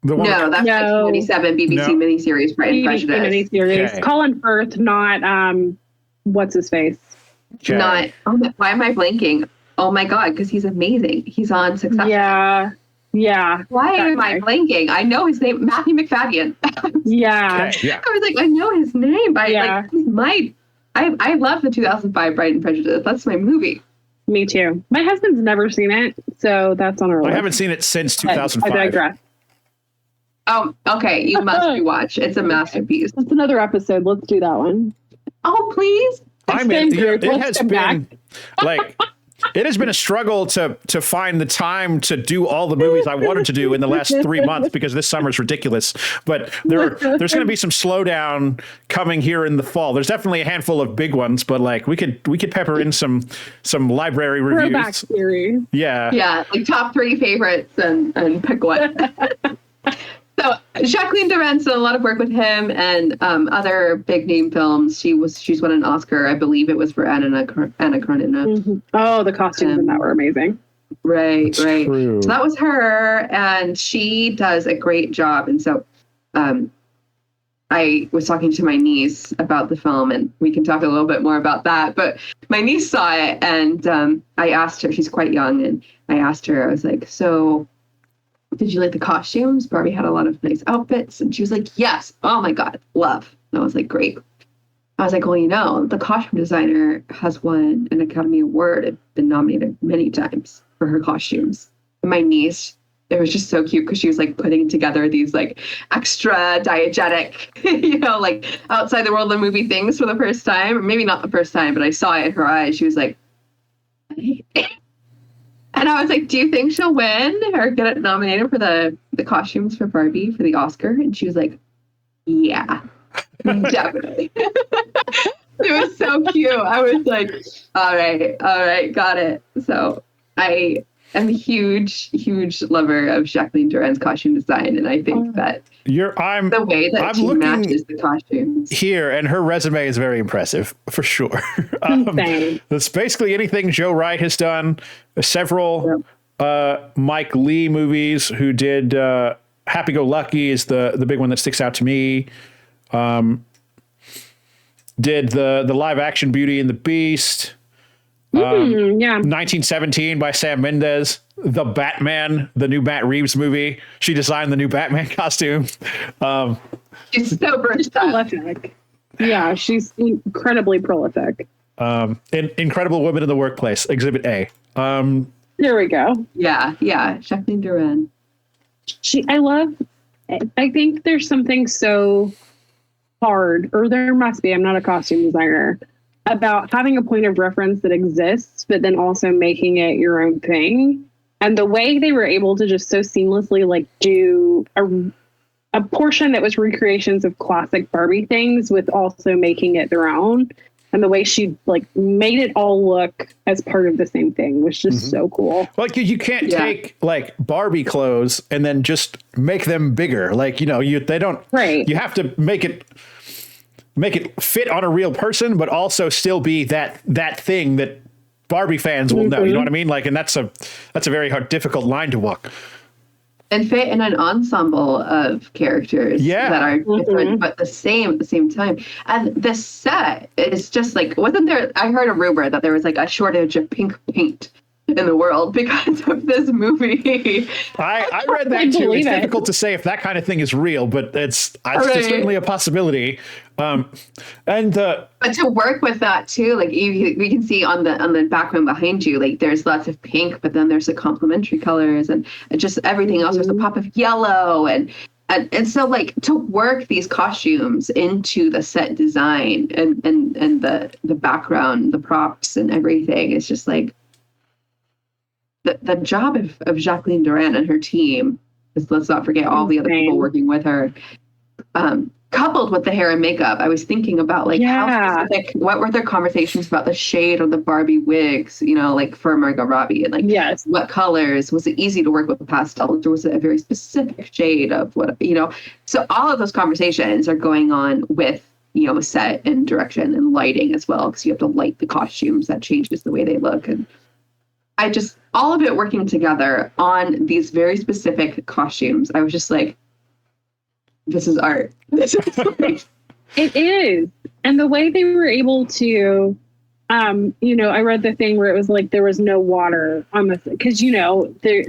No, that's 1997 BBC miniseries, Pride and Prejudice. Miniseries. Okay. Colin Firth, not what's his face? Okay. Not. Why am I blanking? Oh my God, because he's amazing. He's on Succession. Yeah. Why am I blanking? I know his name, Matthew McFadden. Yeah. Okay, yeah. I was like, I know his name, but I love the 2005 Pride and Prejudice. That's my movie. Me too. My husband's never seen it, so that's on our list. I haven't seen it since 2005. I digress. Oh, okay. You must rewatch. It's a masterpiece. That's another episode. Let's do that one. Oh, please. It has been a struggle to find the time to do all the movies I wanted to do in the last 3 months because this summer is ridiculous. But there's going to be some slowdown coming here in the fall. There's definitely a handful of big ones, but like we could pepper in some library reviews. Throwback series. Yeah. Yeah, like top 3 favorites and pick one. So Jacqueline Duran's done a lot of work with him and other big name films. She's won an Oscar, I believe it was for Anna Karenina. Mm-hmm. Oh, the costumes in that were amazing. Right. True. So that was her, and she does a great job. And so I was talking to my niece about the film, and we can talk a little bit more about that. But my niece saw it, and I asked her, she's quite young, and I asked her, I was like, so did you like the costumes? Barbie had a lot of nice outfits. And she was like, yes. Oh my God, love. And I was like, great. I was like, well, the costume designer has won an Academy Award and been nominated many times for her costumes. And my niece, it was just so cute because she was like putting together these like extra diegetic, like outside the world of movie things for the first time. Maybe not the first time, but I saw it in her eyes. She was like, and I was like, do you think she'll win or get it nominated for the costumes for Barbie for the Oscar? And she was like, yeah, definitely. It was so cute. I was like, all right, got it. So I am a huge lover of Jacqueline Duran's costume design. And I think that the way that she matches the costumes here, and her resume is very impressive for sure. It's basically anything Joe Wright has done. Several Mike Leigh movies. Who did Happy Go Lucky is the big one that sticks out to me. Did the live action Beauty and the Beast. 1917 by Sam Mendes. The Batman, the new Matt Reeves movie. She designed the new Batman costume. She's so versatile. Prolific. Yeah, she's incredibly prolific. Incredible Women in the Workplace, Exhibit A. There we go. Yeah, Jacqueline Duran. I think there's something so hard, or there must be, I'm not a costume designer, about having a point of reference that exists, but then also making it your own thing. And the way they were able to just so seamlessly like do a portion that was recreations of classic Barbie things with also making it their own. and the way she like made it all look as part of the same thing was just so cool. Like you can't take like Barbie clothes and then just make them bigger. Like, they don't, right. You have to make it fit on a real person, but also still be that thing that Barbie fans will know. You know what I mean? Like, and that's a very difficult line to walk. And fit in an ensemble of characters that are different but the same at the same time. And the set is just like, I heard a rumor that there was like a shortage of pink paint in the world because of this movie. I read that too. It's difficult to say if that kind of thing is real, but it's certainly a possibility. But to work with that too, like we can see on the background behind you, like there's lots of pink, but then there's the complementary colors and just everything else. There's a pop of yellow and so like to work these costumes into the set design and the background, the props and everything is just like the job of Jacqueline Durant and her team is, let's not forget all the other people working with her. Coupled with the hair and makeup, I was thinking about like how specific, what were their conversations about the shade of the Barbie wigs, like for Margot Robbie, and like what colors, was it easy to work with the pastels, or was it a very specific shade of what, so all of those conversations are going on with, set and direction and lighting as well, because you have to light the costumes. That changes the way they look. And all of it working together on these very specific costumes. I was just like, this is art. This is art. It is. And the way they were able to, I read the thing where it was like there was no water on the, because,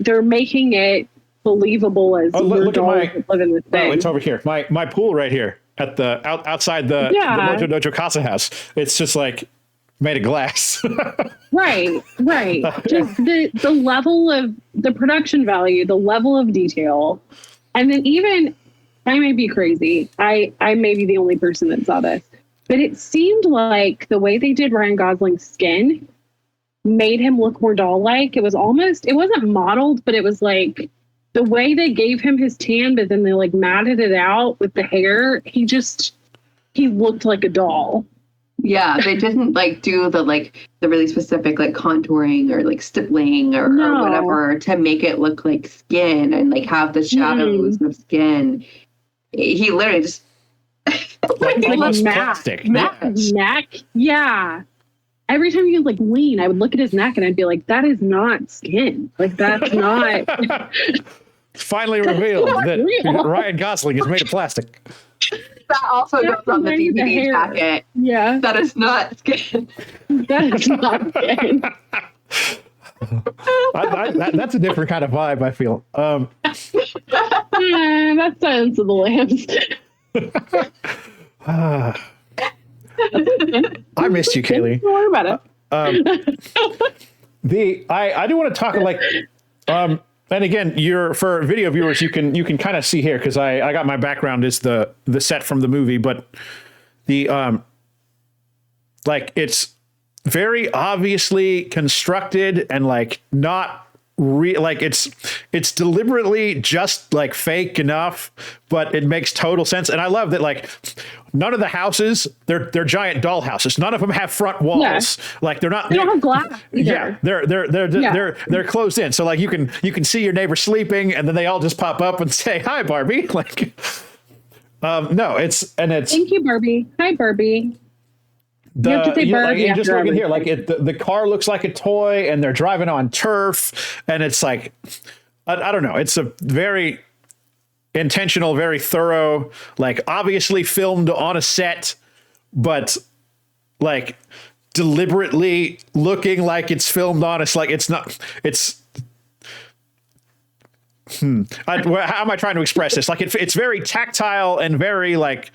they're making it believable as look at my, live in this thing. Oh, it's over here. My pool right here at the outside the Mojo Dojo Casa house. It's just like made of glass. Right. Just the level of the production value, the level of detail. And then even, I may be crazy. I may be the only person that saw this, but it seemed like the way they did Ryan Gosling's skin made him look more doll-like. It wasn't modeled, but it was like the way they gave him his tan, but then they like matted it out with the hair. He looked like a doll. Yeah, they didn't like do the really specific like contouring or like stippling or whatever to make it look like skin and like have the shadows of skin. He literally just like plastic. Neck. Yeah. Every time he would like lean, I would look at his neck and I'd be like, that is not skin. Like that's not. Finally revealed that Ryan Gosling is made of plastic. That also goes on the DVD jacket. Yeah. That is not skin. That is not skin. That's a different kind of vibe, I feel. That's Silence of the Lambs. I missed you, Kaylee. Don't worry about it. I do want to talk like and again, for video viewers, you can kind of see here because I got my background is the set from the movie, but the like it's very obviously constructed and like not like it's deliberately just like fake enough, but it makes total sense. And I love that like none of the houses, they're giant doll houses. None of them have front walls. Yeah. Like they don't have glass either. Yeah, they're closed in. So like you can see your neighbor sleeping and then they all just pop up and say, "Hi, Barbie." Like no, it's thank you, Barbie. Hi, Barbie. You have to say Barbie just looking here, like the car looks like a toy, and they're driving on turf, and it's like, I don't know, it's a very intentional, very thorough, like obviously filmed on a set, but like deliberately looking like it's filmed on. It's like it's not. It's. How am I trying to express this? Like it's very tactile and very like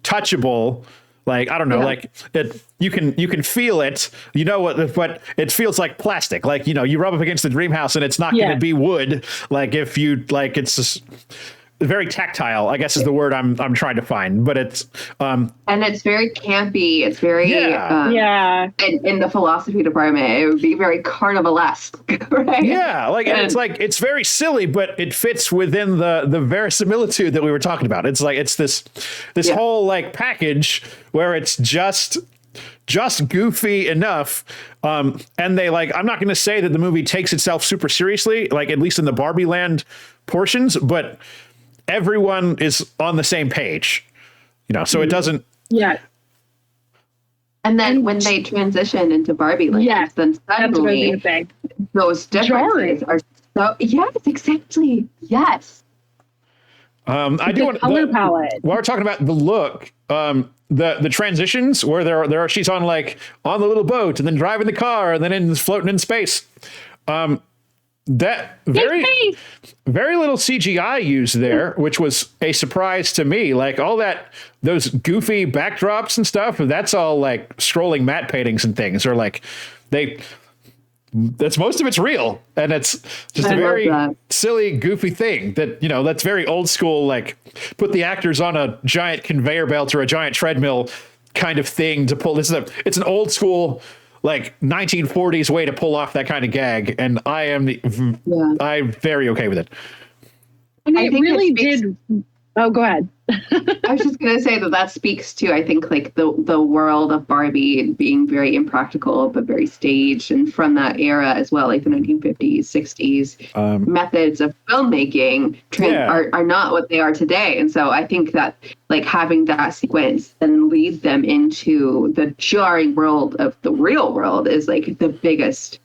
touchable. Like, I don't know, like it, you can feel it, but it feels like plastic. Like, you rub up against the dream house and it's not going to be wood. Like if you like, it's just very tactile, I guess is the word I'm trying to find, but it's, and it's very campy. It's very, in the philosophy department, it would be very carnivalesque, right? Yeah. Like, and it's like, it's very silly, but it fits within the verisimilitude that we were talking about. It's like, it's this whole like package where it's just just goofy enough. And they like, I'm not going to say that the movie takes itself super seriously, like at least in the Barbie land portions, but everyone is on the same page, so it doesn't. Yeah. And then when they transition into Barbie land, yes, then suddenly those differences are so, yes, exactly. Yes. I do want color palette. While we're talking about the look, the transitions where there she's on the little boat and then driving the car and then floating in space. That very little CGI used there, which was a surprise to me. Like all those goofy backdrops and stuff, that's all like scrolling matte paintings and things, or like that's most of it's real, and it's just a very silly, goofy thing that that's very old school. Like put the actors on a giant conveyor belt or a giant treadmill kind of thing to pull. It's an old school, like 1940s way to pull off that kind of gag, and I'm very okay with it. And it really did. Oh, go ahead. I was just going to say that speaks to, I think, like the world of Barbie being very impractical, but very staged. And from that era as well, like the 1950s, 60s, methods of filmmaking are not what they are today. And so I think that like having that sequence and lead them into the jarring world of the real world is like the biggest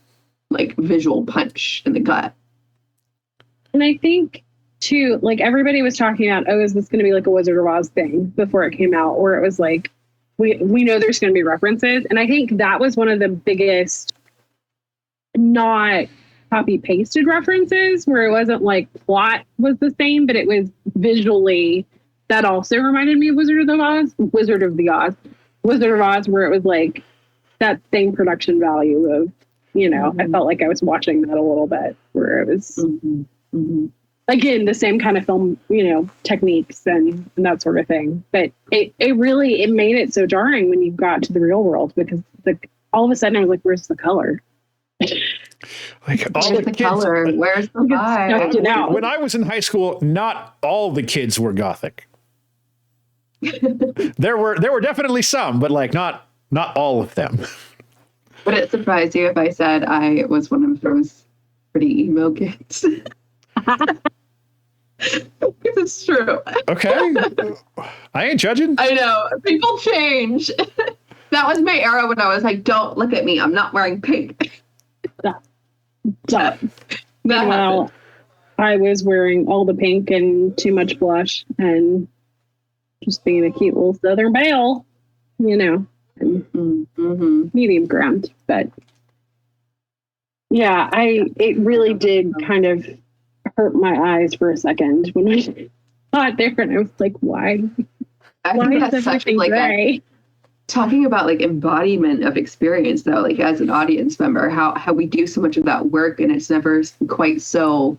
like visual punch in the gut. And I think too, like everybody was talking about, is this going to be like a Wizard of Oz thing before it came out, or it was like, we know there's going to be references. And I think that was one of the biggest not copy pasted references, where it wasn't like plot was the same, but it was visually, that also reminded me of Wizard of Oz, where it was like that same production value of, I felt like I was watching that a little bit, where it was again, the same kind of film, techniques and that sort of thing. But it really made it so jarring when you got to the real world, because all of a sudden I was like, where's the color? Like all the kids, color? Where's the vibe? When I was in high school, not all the kids were Gothic. There were definitely some, but like not all of them. Would it surprise you if I said I was one of those pretty emo kids? It's true. Okay. I ain't judging. I know. People change. That was my era when I was like, don't look at me. I'm not wearing pink. Meanwhile, I was wearing all the pink and too much blush and just being a cute little Southern belle, and medium ground. But yeah, it really did kind of hurt my eyes for a second when I saw it there, and I was like, why? Why is everything gray? Talking about like embodiment of experience, though, like as an audience member, how we do so much of that work and it's never quite so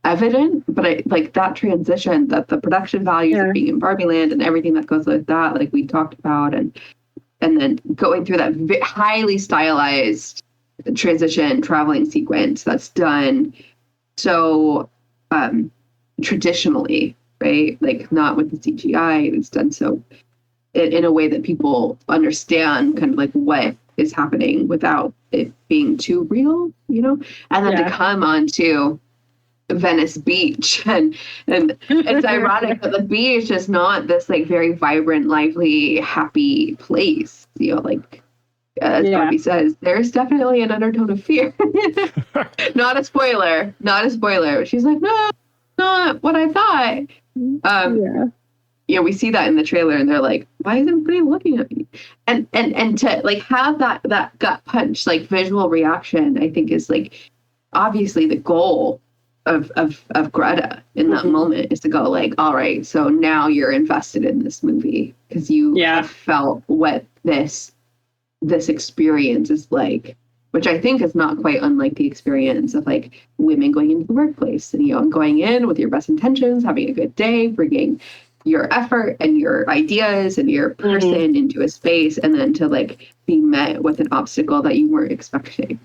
evident, but I like that transition, that the production values of being in Barbie land and everything that goes with that, like we talked about, and then going through that highly stylized transition traveling sequence that's done so traditionally, right? Like not with the CGI. It's done so in a way that people understand kind of like what is happening without it being too real, and then to come onto Venice Beach and it's ironic that the beach is not this like very vibrant, lively, happy place, like as Barbie says, there's definitely an undertone of fear. Not a spoiler. She's like, no, not what I thought. We see that in the trailer, and they're like, why is everybody looking at me? And to like have that gut punch, like visual reaction, I think is like obviously the goal of Greta in that moment, is to go like, all right, so now you're invested in this movie because you have felt what this experience is like, which I think is not quite unlike the experience of like women going into the workplace and, going in with your best intentions, having a good day, bringing your effort and your ideas and your person into a space, and then to like be met with an obstacle that you weren't expecting,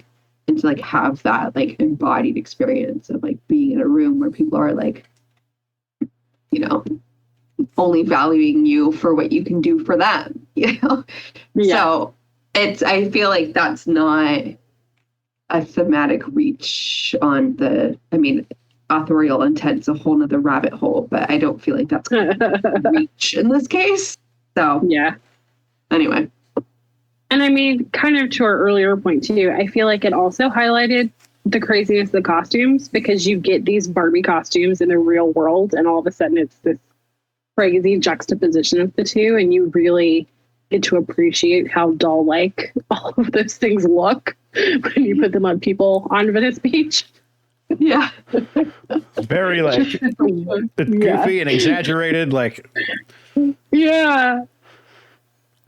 and to like have that like embodied experience of like being in a room where people are like, only valuing you for what you can do for them, you know? Yeah. So I feel like that's not a thematic reach on authorial intent's a whole nother rabbit hole, but I don't feel like that's reach in this case. So yeah. Anyway. And I mean, kind of to our earlier point too, I feel like it also highlighted the craziness of the costumes, because you get these Barbie costumes in the real world and all of a sudden it's this crazy juxtaposition of the two, and you really get to appreciate how doll-like all of those things look when you put them on people on Venice Beach. Yeah. Very like goofy and exaggerated, like. Yeah.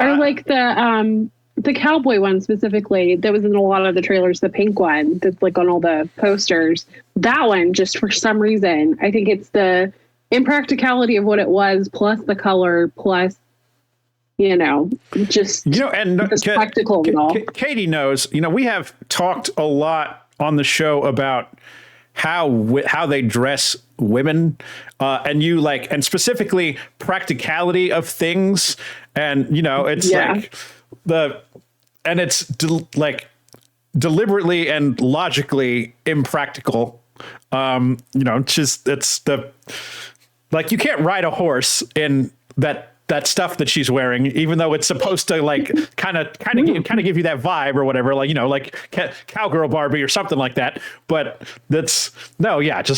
I like the cowboy one specifically that was in a lot of the trailers, the pink one that's like on all the posters. That one, just for some reason, I think it's the impracticality of what it was, plus the color, plus, just and the spectacle of it all. Katie knows, we have talked a lot on the show about how they dress women, and specifically practicality of things. And, it's like it's deliberately and logically impractical. It's you can't ride a horse in that stuff that she's wearing, even though it's supposed to kind of give you that vibe or whatever, cowgirl Barbie or something like that. But just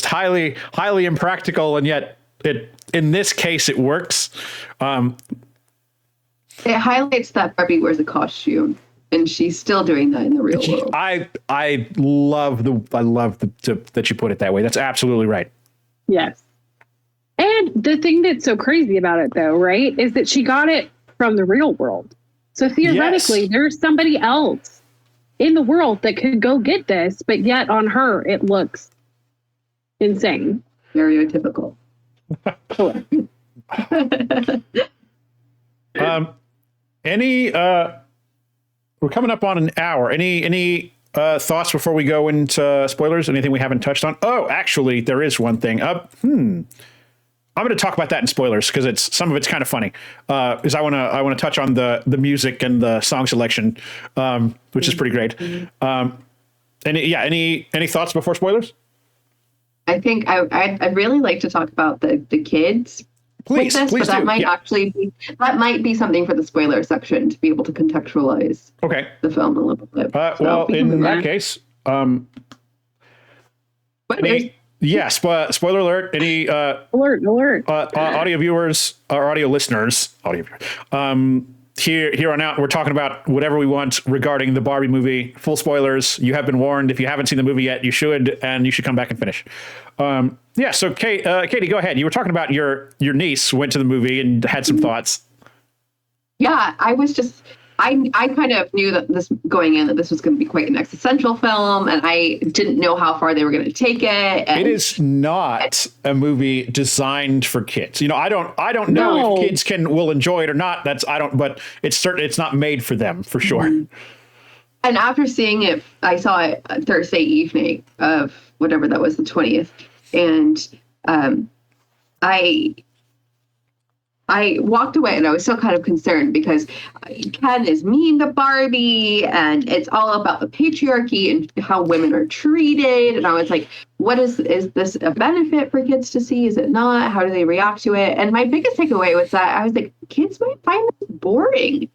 highly, highly impractical. And yet in this case, it works. It highlights that Barbie wears a costume, and she's still doing that in the real world. I love that you put it that way. That's absolutely right. Yes. And the thing that's so crazy about it, though, right, is that she got it from the real world. So theoretically, there's somebody else in the world that could go get this, but yet on her, it looks insane. Stereotypical. We're coming up on an hour. Any thoughts before we go into spoilers? Anything we haven't touched on? Oh, actually, there is one thing. I'm going to talk about that in spoilers because some of it's kind of funny. Because I want to touch on the music and the song selection, which is pretty great. Any thoughts before spoilers? I think I'd really like to talk about the kids. Please but that do. Might be something for the spoiler section to be able to contextualize the film a little bit. In that case, spoiler alert. Any alert. Audio viewers or audio listeners, here on out, we're talking about whatever we want regarding the Barbie movie. Full spoilers. You have been warned. If you haven't seen the movie yet, you should, and you should come back and finish. So Katie, go ahead. You were talking about your niece went to the movie and had some thoughts. Yeah, I kind of knew that this was going to be quite an existential film, and I didn't know how far they were going to take it. And it is not a movie designed for kids. I don't know if kids will enjoy it or not. But it's not made for them for sure. And after seeing it, I saw it Thursday evening of whatever that was, the 20th, and I walked away and I was still kind of concerned because Ken is mean to Barbie and it's all about the patriarchy and how women are treated. And I was like, is this a benefit for kids to see? Is it not? How do they react to it? And my biggest takeaway was that I was like, kids might find this boring.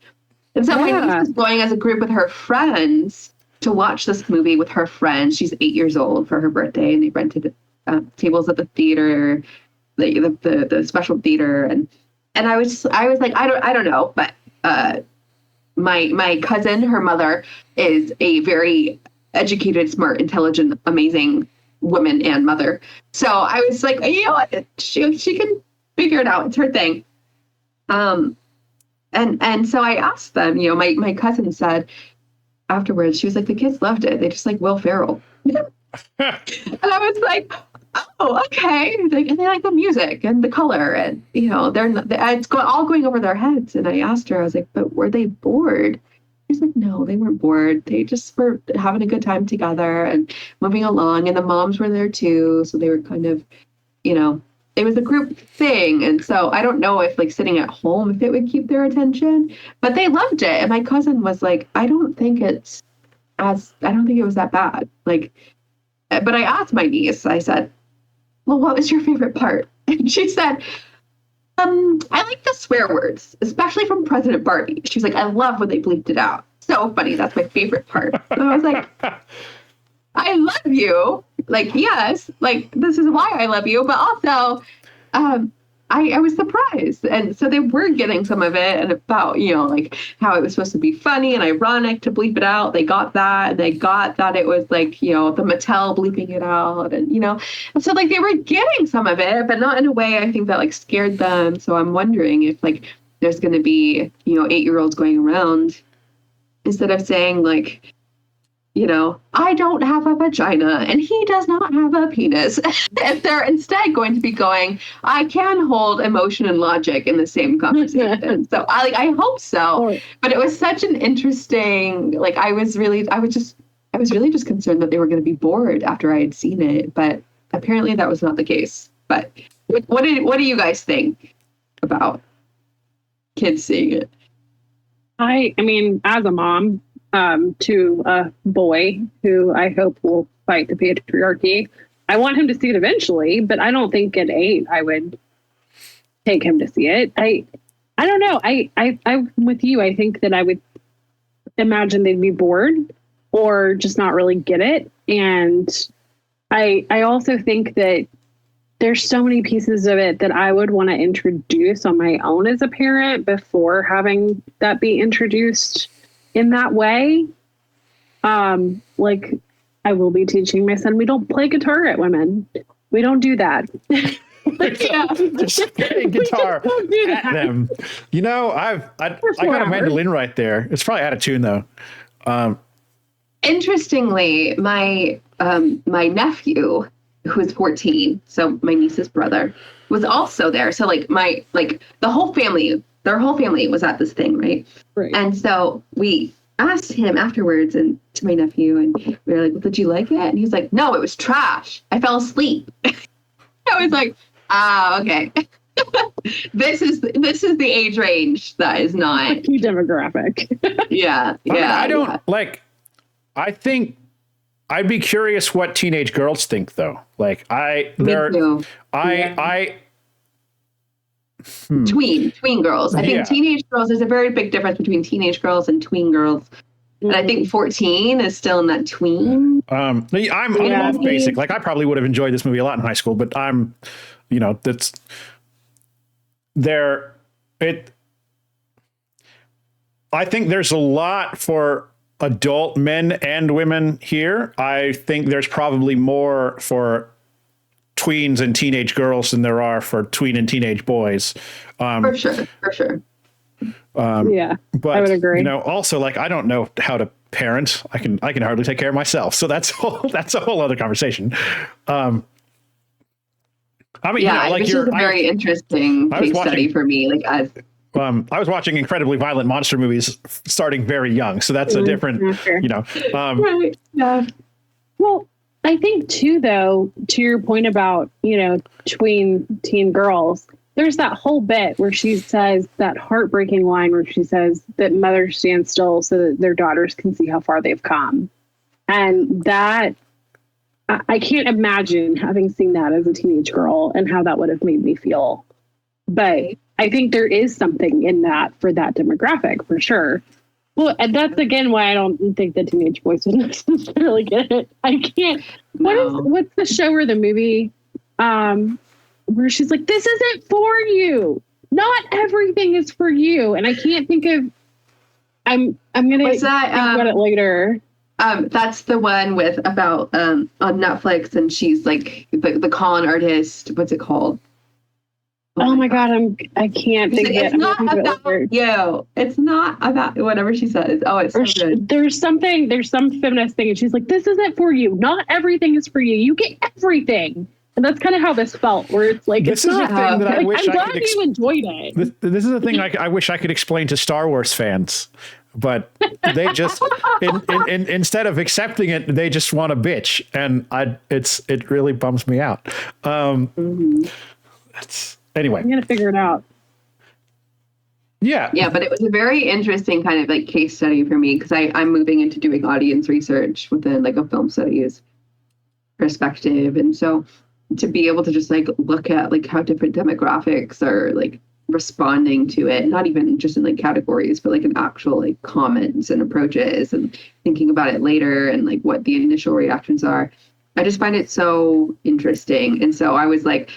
And so my niece was going as a group with her friends to watch this movie with her friends. She's 8 years old for her birthday, and they rented tables at the theater, the special theater, and I was like, I don't know, but my cousin, her mother, is a very educated, smart, intelligent, amazing woman and mother. So I was like, what? She can figure it out. It's her thing. And so I asked them, my cousin said afterwards, she was like, the kids loved it. They just like Will Ferrell. And I was like, oh, okay. And they like the music and the color, and it's all going over their heads. And I asked her, I was like, but were they bored? She's like, no, they weren't bored. They just were having a good time together and moving along. And the moms were there too, so they were kind of, it was a group thing. And so I don't know if like sitting at home, if it would keep their attention, but they loved it. And my cousin was like, I don't think it was that bad. Like, but I asked my niece, I said, well, what was your favorite part? And she said, I like the swear words, especially from President Barbie. She's like, I love when they bleeped it out. So funny. That's my favorite part. And I was like, I love you. Like, yes, like this is why I love you. But also, I was surprised. And so they were getting some of it and about, like how it was supposed to be funny and ironic to bleep it out. They got that. And they got that it was like, the Mattel bleeping it out. And, and so like they were getting some of it, but not in a way I think that like scared them. So I'm wondering if like there's going to be, 8-year-olds going around instead of saying like, I don't have a vagina and he does not have a penis. If they're instead going to be going, I can hold emotion and logic in the same conversation. So I hope so. But it was such an interesting, like, I was really just concerned that they were going to be bored after I had seen it. But apparently that was not the case. But what do you guys think about kids seeing it? I mean, as a mom, to a boy who I hope will fight the patriarchy, I want him to see it eventually, but I don't think at 8 I would take him to see it. I don't know. I'm with you. I think that I would imagine they'd be bored or just not really get it. And I also think that there's so many pieces of it that I would want to introduce on my own as a parent before having that be introduced in that way. Like I will be teaching my son, we don't play guitar at women. We don't do that. Just playing guitar at them. I got a mandolin right there. It's probably out of tune though. Interestingly, my nephew, who is 14, so my niece's brother, was also there. So like the whole family, their whole family was at this thing, right? Right. And so we asked him afterwards and to my nephew, and we were like, well, did you like it? And he's like, no, it was trash. I fell asleep. I was like, okay. This is the age range that is not key demographic. Yeah. I don't like, I think I'd be curious what teenage girls think though. Like tween girls. I think teenage girls, there's a very big difference between teenage girls and tween girls. And I think 14 is still in that tween. I'm off basic. Like I probably would have enjoyed this movie a lot in high school, but I'm, that's there. I think there's a lot for adult men and women here. I think there's probably more for tweens and teenage girls than there are for tween and teenage boys. For sure. Yeah, but I would agree. Also like, I don't know how to parent. I can hardly take care of myself. So that's a whole other conversation. I mean, this is a very interesting case study for me. Like I was watching incredibly violent monster movies starting very young. So that's a different, right. Yeah. Well, I think too, though, to your point about, teen girls, there's that whole bit where she says that heartbreaking line where she says that mothers stand still so that their daughters can see how far they've come. And that, I can't imagine having seen that as a teenage girl and how that would have made me feel. But I think there is something in that for that demographic, for sure. Well, and that's again why I don't think the teenage boys would necessarily get it. I can't. No. What's the show or the movie where she's like, "This isn't for you. Not everything is for you." And I can't think of. I'm gonna think about it later. That's the one with about on Netflix, and she's like the con artist. What's it called? Oh my God, I can't think of it. It's not about you. It's not about whatever she says. Oh, it's so good. There's some feminist thing, and she's like, "This isn't for you. Not everything is for you. You get everything." And that's kind of how this felt, where it's like, this is a thing that I wish I'm glad you enjoyed it. This is a thing I wish I could explain to Star Wars fans, but they just instead of accepting it, they just want to bitch, and it really bums me out. Anyway. I'm gonna figure it out. Yeah. Yeah, but it was a very interesting kind of like case study for me because I'm moving into doing audience research within like a film studies perspective. And so to be able to just like look at like how different demographics are like responding to it, not even just in like categories, but like in actual like comments and approaches and thinking about it later and like what the initial reactions are. I just find it so interesting. And so I was like,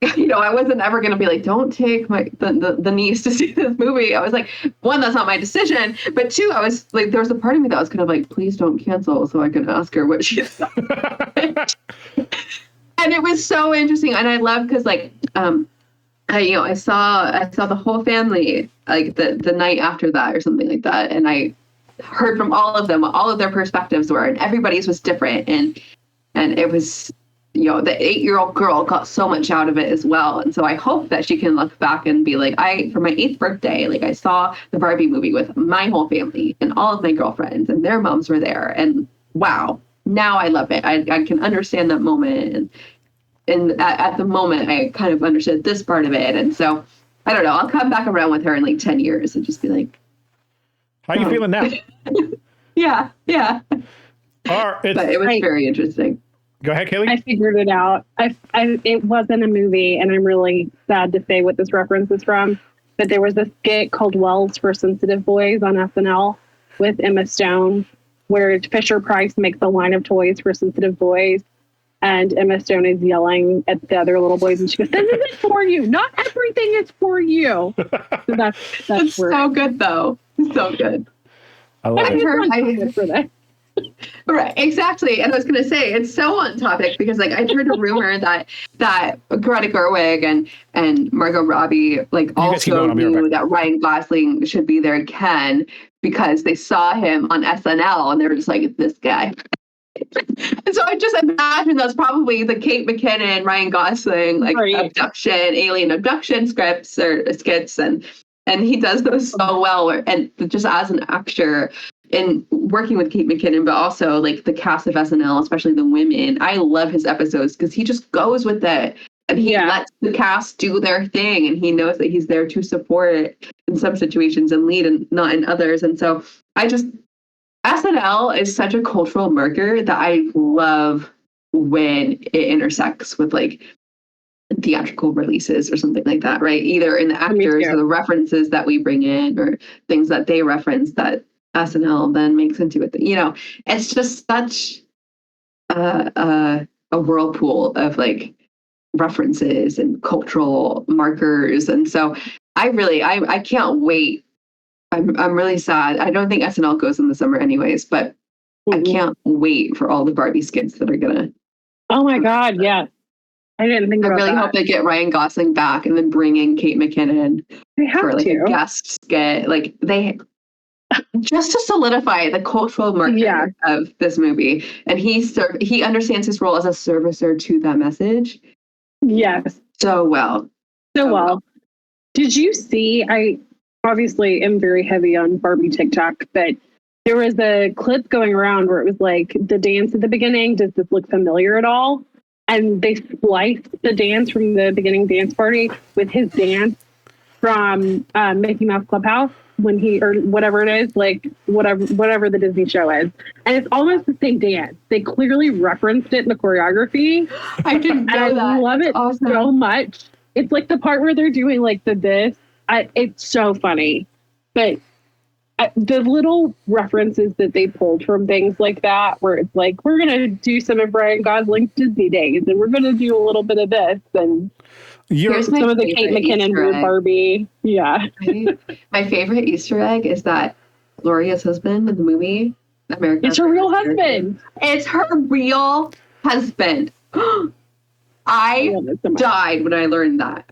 I wasn't ever going to be like, don't take the niece to see this movie. I was like, one, that's not my decision. But two, I was like, there was a part of me that was kind of like, please don't cancel so I can ask her what she thought. And it was so interesting. And I love because like, I saw the whole family like the night after that or something like that. And I heard from all of them, what all of their perspectives were, and everybody's was different. And it was, the 8-year-old girl got so much out of it as well. And so I hope that she can look back and be like, for my 8th birthday, like I saw the Barbie movie with my whole family and all of my girlfriends and their moms were there. And wow, now I love it. I can understand that moment. And at the moment, I kind of understood this part of it. And so I don't know, I'll come back around with her in like 10 years and just be like, how you feeling now? Yeah. But it was very interesting. Go ahead, Kaylee. I figured it out. It wasn't a movie, and I'm really sad to say what this reference is from. But there was a skit called Wells for Sensitive Boys on SNL with Emma Stone, where Fisher Price makes a line of toys for sensitive boys, and Emma Stone is yelling at the other little boys, and she goes, "This isn't for you. Not everything is for you." So that's where so good, though. So good. I love it. For that. Right, exactly. And I was going to say, it's so on topic because like I heard a rumor that Greta Gerwig and Margot Robbie like also knew that Ryan Gosling should be there again because they saw him on SNL and they were just like, this guy. And so I just imagine that's probably the Kate McKinnon, Ryan Gosling like alien abduction scripts or skits, and he does those so well. And just as an actor, in working with Kate McKinnon, but also like the cast of SNL, especially the women, I love his episodes because he just goes with it and he lets the cast do their thing, and he knows that he's there to support it in some situations and lead and not in others. And so SNL is such a cultural marker that I love when it intersects with like theatrical releases or something like that, right? Either in the actors or the references that we bring in or things that they reference that SNL then makes into it. It's just such a whirlpool of like references and cultural markers. And so I can't wait. I'm really sad. I don't think SNL goes in the summer anyways, but I can't wait for all the Barbie skits that are gonna. Oh my God. Yeah. I didn't think about that. I really hope they get Ryan Gosling back and then bring in Kate McKinnon for like a guest skit. Like just to solidify the cultural marker of this movie. And he understands his role as a servicer to that message. Yes. So well. So well. Did you see, I obviously am very heavy on Barbie TikTok, but there was a clip going around where it was like the dance at the beginning. Does this look familiar at all? And they spliced the dance from the beginning dance party with his dance from Mickey Mouse Clubhouse when or whatever it is, like whatever the Disney show is. And it's almost the same dance. They clearly referenced it in the choreography. I didn't know that. I love it so much. It's like the part where they're doing like this. It's so funny. But the little references that they pulled from things like that, where it's like, we're going to do some of Ryan Gosling's Disney days, and we're going to do a little bit of this, and some of the Kate McKinnon Barbie. Yeah. My favorite Easter egg is that Gloria's husband in the movie, America. It's her real husband. It's her real husband. I died when I learned that.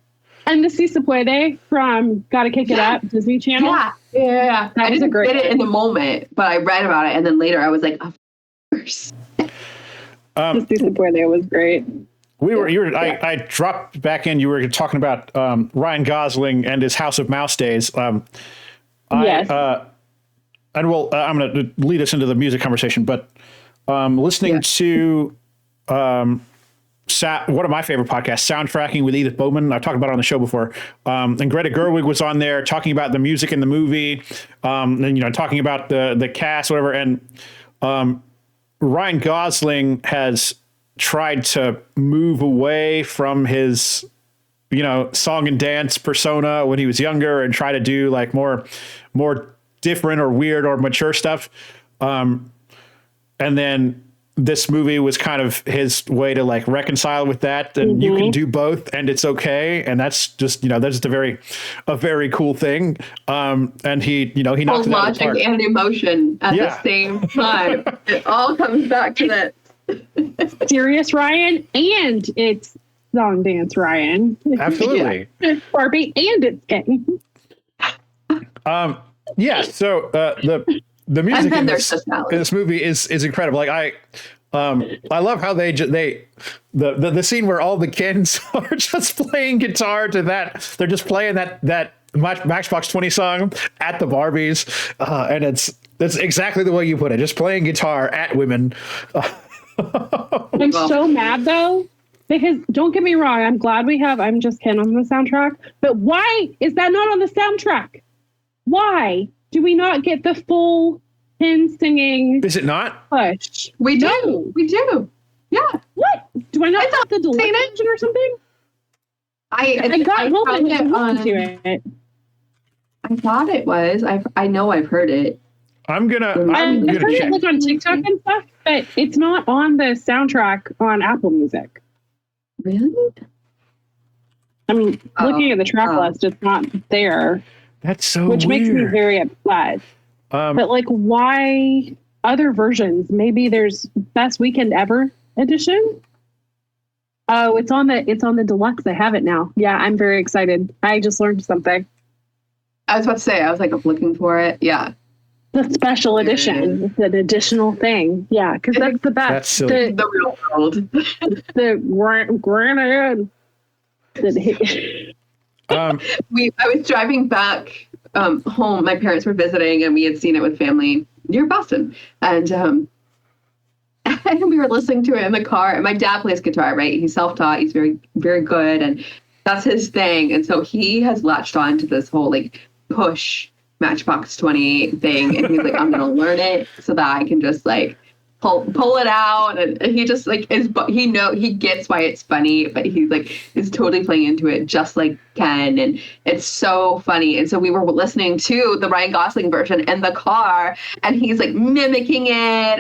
And the Si Se Puede from Gotta Kick It Up, Disney Channel. Yeah. I didn't get it in the moment, but I read about it, and then later I was like, of course. The Si Se Puede was great. I dropped back in. You were talking about Ryan Gosling and his House of Mouse days. Yes. I'm going to lead us into the music conversation, but listening to one of my favorite podcasts, Soundtracking with Edith Bowman. I've talked about it on the show before. And Greta Gerwig was on there talking about the music in the movie, and talking about the cast, whatever. And Ryan Gosling has tried to move away from his song and dance persona when he was younger and try to do like more different or weird or mature stuff. And then this movie was kind of his way to like reconcile with that. And you can do both and it's okay. And that's just, that's just a very cool thing. And he knocked it out of the logic park. and emotion at the same time. It all comes back to that. Serious Ryan, and it's song dance Ryan. Absolutely. Barbie, and it's gay. So the music in this movie is incredible. Like I love how the scene where all the kids are just playing guitar to that. They're just playing that Matchbox 20 song at the Barbies, and that's exactly the way you put it. Just playing guitar at women. I'm so mad though, because don't get me wrong, I'm glad I'm Just Ken on the soundtrack, but why is that not on the soundtrack? Why do we not get the full Ken singing? Is it not? Push. We do. Yeah. What? Do I not have the deluxe version or something? I got hoping to it. I thought it was. I know I've heard it. I'm gonna heard check. it like on TikTok and stuff, but it's not on the soundtrack on Apple Music. Really? I mean, looking at the track list, it's not there. That's so which weird. Makes me very upset. But like, why other versions? Maybe there's Best Weekend Ever edition. Oh, it's on the deluxe. I have it now. Yeah, I'm very excited. I just learned something. I was about to say, I was like looking for it. Yeah. The special edition. It's an additional thing. Yeah, because that's the best. That's silly. The real world. The granted. I was driving back home. My parents were visiting, and we had seen it with family near Boston, and we were listening to it in the car. And my dad plays guitar, right? He's self-taught. He's very, very good, and that's his thing. And so he has latched on to this whole like push Matchbox 20 thing, and he's like, I'm gonna learn it so that I can just like pull it out. And he just like he gets why it's funny, but he like is totally playing into it just like Ken, and it's so funny. And so we were listening to the Ryan Gosling version in the car, and he's like mimicking it,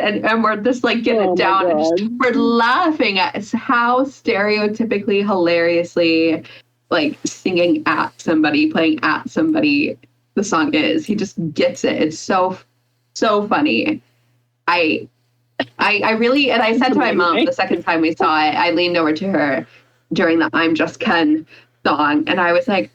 and we're just like getting it down, and just, we're laughing at how stereotypically hilariously like singing at somebody, playing at somebody the song is. He just gets it. It's so funny. I really, and I said to my mom the second time we saw it, I leaned over to her during the I'm Just Ken song, and I was like,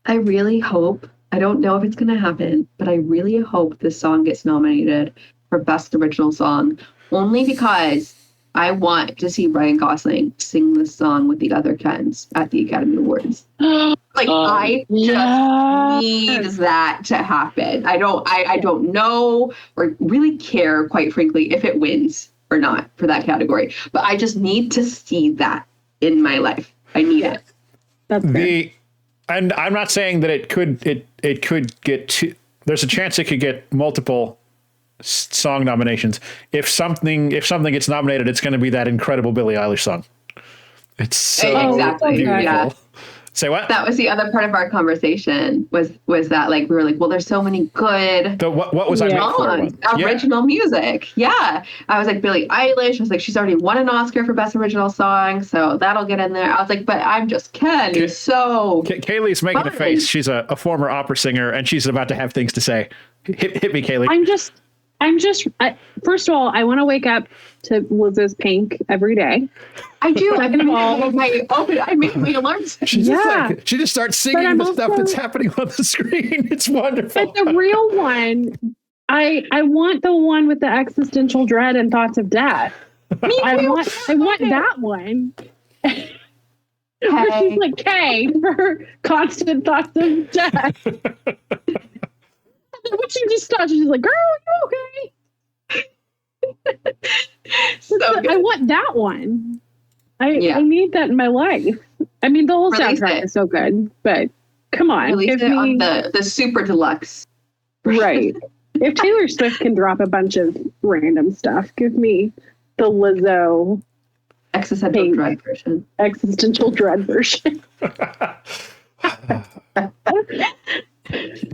I really hope, I don't know if it's going to happen, but I really hope this song gets nominated for Best Original Song, only because I want to see Ryan Gosling sing this song with the other Kens at the Academy Awards. Like, I just need that to happen. I don't know or really care, quite frankly, if it wins or not for that category. But I just need to see that in my life. I need it. That's fair. And I'm not saying that it could get there's a chance it could get multiple song nominations. If something gets nominated, it's going to be that incredible Billie Eilish song. It's so beautiful. Yeah. Say what? That was the other part of our conversation was that like we were like, well, there's so many good what was I made for? Original music. Yeah. I was like, Billie Eilish. I was like, she's already won an Oscar for Best Original Song, so that'll get in there. I was like, but I'm Just Ken. He's so Kaylee's making a face. She's a former opera singer, and she's about to have things to say. Hit me, Kaylee. First of all, I want to wake up to Liz's Pink every day. I do. I make my alarms. She just starts singing the stuff that's happening on the screen. It's wonderful. But the real one, I want the one with the existential dread and thoughts of death. I want that one. Where she's like K for constant thoughts of death. But she just stopped. She's like, "Girl, you okay?" So I want that one. I need that in my life. I mean, the whole soundtrack is so good, but come on. Release it on the super deluxe. Right. If Taylor Swift can drop a bunch of random stuff, give me the Lizzo existential dread version. Existential dread version.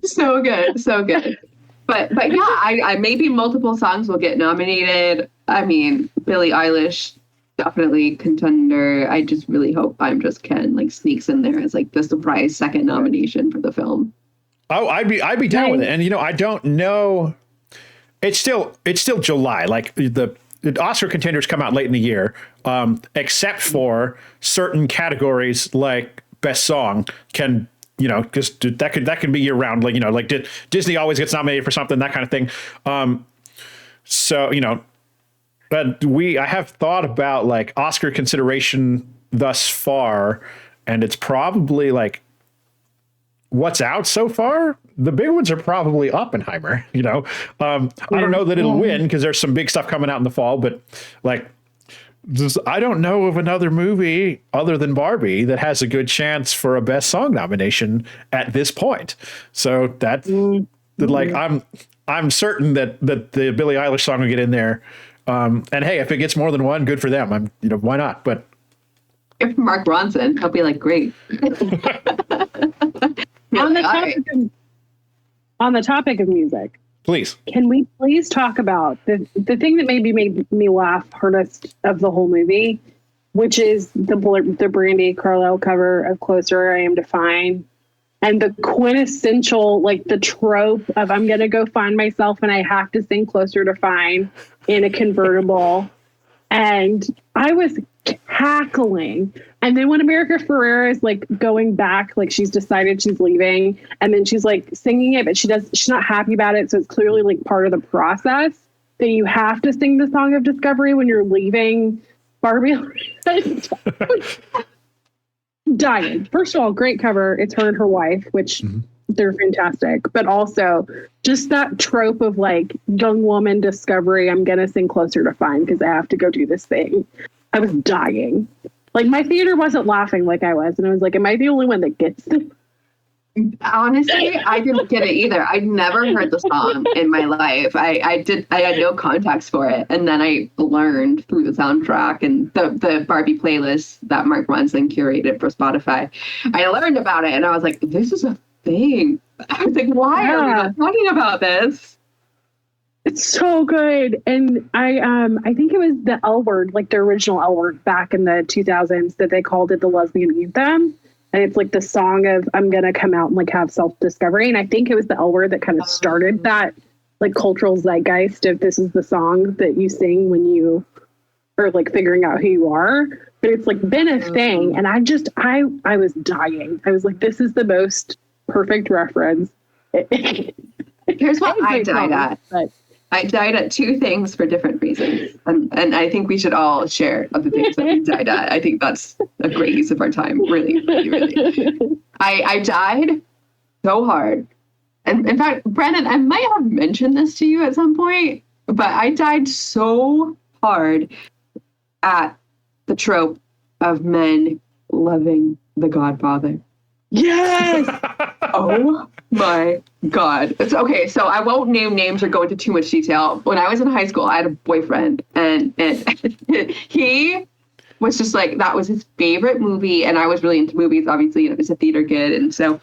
So good, so good. But yeah, I maybe multiple songs will get nominated. I mean, Billie Eilish, definitely contender. I just really hope I'm Just Ken like sneaks in there as like the surprise second nomination for the film. Oh, I'd be down with it. And I don't know. It's still July. Like the Oscar contenders come out late in the year, except for certain categories like Best Song can, because that can be year round. Like Disney always gets nominated for something, that kind of thing. But I have thought about like Oscar consideration thus far, and it's probably like what's out so far. The big ones are probably Oppenheimer. I don't know that it'll win because there's some big stuff coming out in the fall, but like, I don't know of another movie other than Barbie that has a good chance for a Best Song nomination at this point. So that's like, I'm certain that the Billie Eilish song will get in there. And hey, if it gets more than one, good for them. Why not? But if Mark Ronson, I'll be like, great. On the topic of music, please, can we please talk about the thing that maybe made me laugh hardest of the whole movie, which is the Brandi Carlile cover of "Closer I Am to Find," and the quintessential, like the trope of I'm gonna go find myself and I have to sing "Closer to Find" in a convertible, and I was cackling. And then when America Ferrera is like going back, like she's decided she's leaving, and then she's like singing it, but she's not happy about it. So it's clearly like part of the process that you have to sing the song of discovery when you're leaving Barbie. Dying. First of all, great cover. It's her and her wife, which they're fantastic. But also just that trope of like young woman discovery. I'm going to sing Closer to Find because I have to go do this thing. I was dying. Like my theater wasn't laughing like I was. And I was like, am I the only one that gets it? Honestly, I didn't get it either. I'd never heard the song in my life. I had no context for it. And then I learned through the soundtrack and the Barbie playlist that Mark Ronson curated for Spotify. I learned about it and I was like, this is a thing. I was like, why are we not talking about this? It's so good. And I think it was the L Word, like the original L Word back in the 2000s that they called it the lesbian anthem. And it's like the song of I'm going to come out and like have self-discovery. And I think it was the L Word that kind of started that like cultural zeitgeist of this is the song that you sing when you are like figuring out who you are. But it's like been a thing. And I was dying. I was like, this is the most perfect reference. Here's what I died at. But I died at two things for different reasons. And I think we should all share of the things that we died at. I think that's a great use of our time. Really, really, really. I died so hard. And in fact, Brandon, I might have mentioned this to you at some point, but I died so hard at the trope of men loving the Godfather. Yes! Oh my God. It's okay. So I won't name names or go into too much detail. When I was in high school, I had a boyfriend and he was just like, that was his favorite movie. And I was really into movies, obviously, and it was a theater kid. And so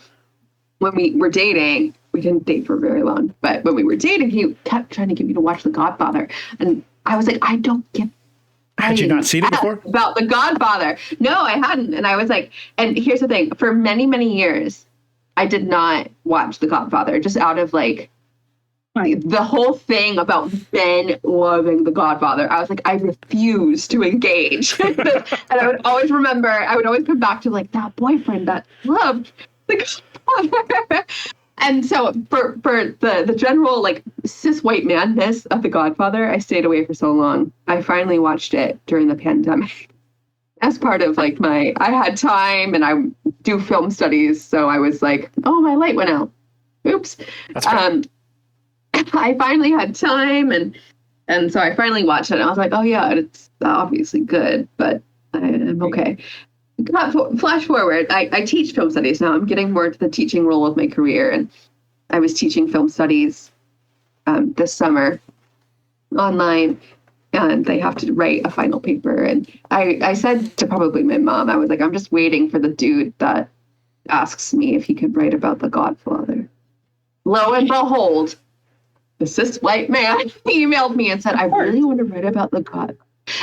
when we were dating, we didn't date for very long, but when we were dating, he kept trying to get me to watch The Godfather. And I was like, I don't get Had you not seen it before? About The Godfather. No, I hadn't. And I was like, and here's the thing. For many, many years, I did not watch The Godfather, just out of like the whole thing about men loving The Godfather. I was like, I refuse to engage. And I would always come back to like that boyfriend that loved The Godfather. And so for the general like cis white manness of The Godfather, I stayed away for so long. I finally watched it during the pandemic as part of like I had time and I do film studies. So I was like, oh, my light went out. Oops. I finally had time and so I finally watched it and I was like, oh yeah, it's obviously good, but I'm okay. Flash forward. I teach film studies now. I'm getting more into the teaching role of my career, and I was teaching film studies this summer online, and they have to write a final paper. And I said to probably my mom, I was like, I'm just waiting for the dude that asks me if he could write about The Godfather. Lo and behold, the cis white man emailed me and said, I really want to write about The Godfather.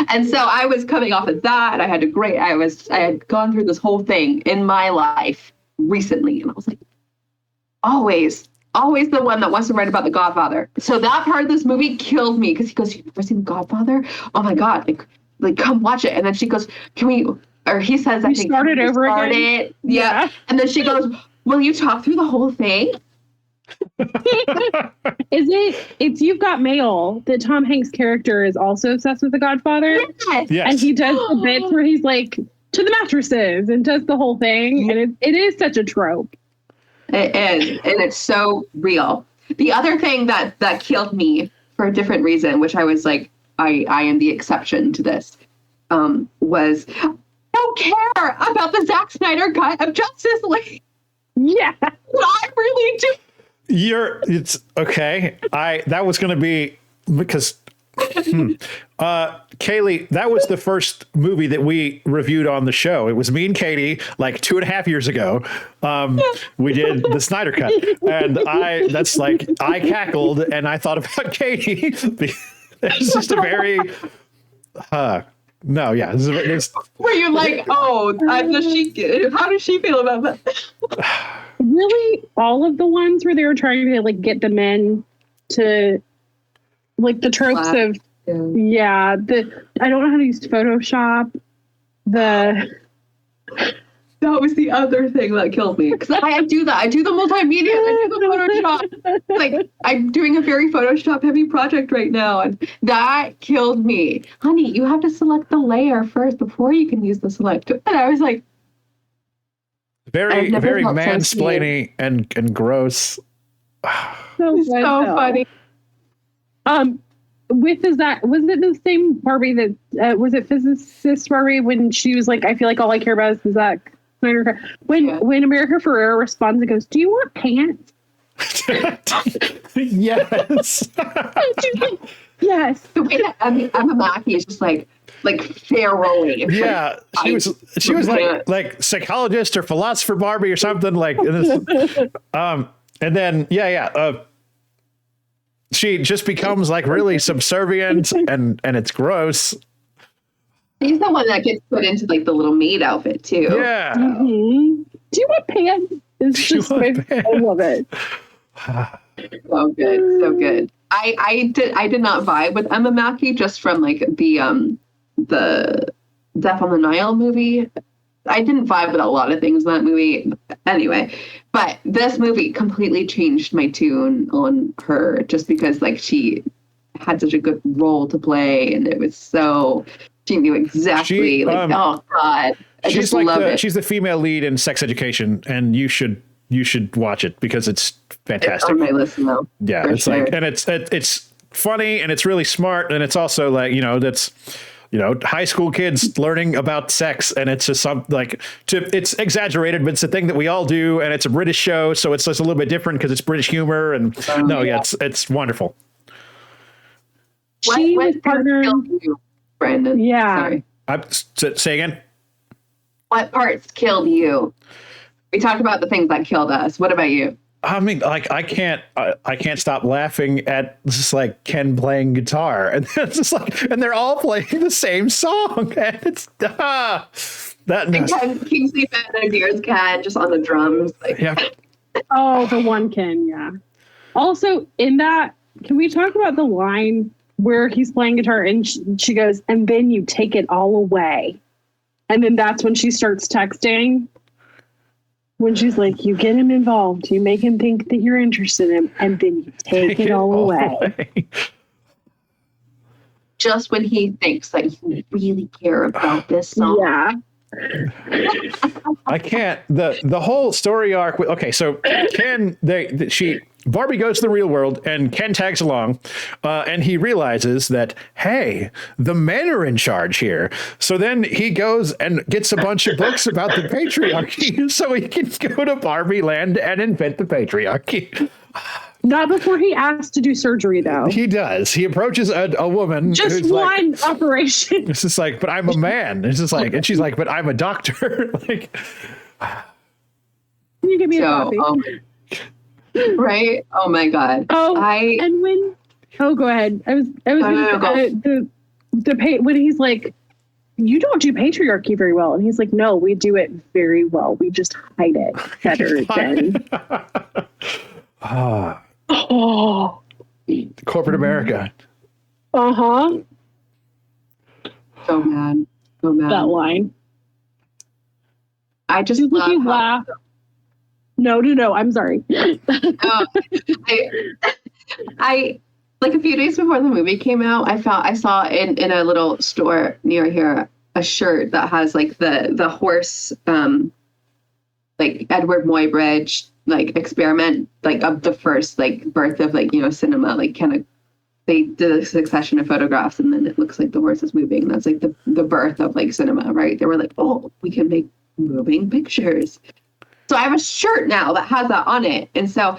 And so I was coming off of that. I had gone through this whole thing in my life recently. And I was like, always the one that wants to write about The Godfather. So that part of this movie killed me because he goes, you've never seen The Godfather? Oh my God, like come watch it. And then she goes, or he says, I think start it over again. Yeah. And then she goes, will you talk through the whole thing? It's You've Got Mail that Tom Hanks' character is also obsessed with The Godfather. Yes. And he does the bits where he's like to the mattresses and does the whole thing. And it is such a trope. It is, and it's so real. The other thing that killed me for a different reason, which I was like, I am the exception to this, was I don't care about the Zack Snyder cut of Justice League. Yeah. I really do. It's okay. That was going to be because Kaylee, that was the first movie that we reviewed on the show. It was me and Katie like 2.5 years ago. We did the Snyder cut, and I cackled and I thought about Katie. It's just a very no, yeah. Were you like, oh, how does she feel about that? Really, all of the ones where they were trying to like get the men to like the tropes of I don't know how to use Photoshop. That was the other thing that killed me. Because I do that. I do the multimedia. I do the Photoshop. Like, I'm doing a very Photoshop heavy project right now. And that killed me. Honey, you have to select the layer first before you can use the selector. And I was like, very mansplaining and gross. so funny. Was it the same Barbie that was it Physicist Barbie when she was like, I feel like all I care about is Zack Snyder. When America Ferrera responds and goes, do you want pants? Yes. Yes. The way that Emma Mackey is just like Pharaoh-y. Yeah, she was like psychologist or philosopher Barbie or something like. And then she just becomes like really subservient and it's gross. She's the one that gets put into like the little maid outfit too. Yeah. Mm-hmm. Do you want pants? It's just I love it. So good. I did not vibe with Emma Mackey just from like the Death on the Nile movie. I didn't vibe with a lot of things in that movie anyway, but this movie completely changed my tune on her just because like she had such a good role to play and it was so she knew exactly oh God. She's the female lead in Sex Education and you should watch it because it's fantastic. It's on my list now. Yeah, it's sure. Like and it's funny and it's really smart and it's also like, that's high school kids learning about sex, and it's just it's exaggerated, but it's a thing that we all do, and it's a British show, so it's just a little bit different because it's British humor, and it's wonderful. What part killed you, Brandon? Yeah. Sorry. Say again. What parts killed you? We talked about the things that killed us. What about you? I mean, like I can't stop laughing at just like Ken playing guitar, and it's just like, and they're all playing the same song, and it's that. And Kingsley Benadir's Ken just on the drums, like. Yeah. Oh, the one Ken, yeah. Also, in that, can we talk about the line where he's playing guitar and she goes, and then you take it all away, and then that's when she starts texting. When she's like, you get him involved, you make him think that you're interested in him, and then you take it all away. Just when he thinks that you really care about this song. Yeah. I can't. The whole story arc. Okay, so Barbie goes to the real world, and Ken tags along, and he realizes that, hey, the men are in charge here. So then he goes and gets a bunch of books about the patriarchy, so he can go to Barbie Land and invent the patriarchy. Not before he asks to do surgery, though. He does. He approaches a woman. Just who's one operation. It's just like, but I'm a man. It's just like, and she's like, but I'm a doctor. Like, can you give me a coffee? Right? Oh my God. Oh, go ahead. When he's like, you don't do patriarchy very well, and he's like, no, we do it very well. We just hide it better than. Corporate America. Uh-huh. So mad. That line. I just laugh. No, I'm sorry. I like a few days before the movie came out, I saw in a little store near here a shirt that has like the horse like Edward Muybridge like experiment like of the first like birth of like, you know, cinema, like kind of they did a succession of photographs and then it looks like the horse is moving. That's like the birth of like cinema, right? They were like, oh, we can make moving pictures. So I have a shirt now that has that on it. And so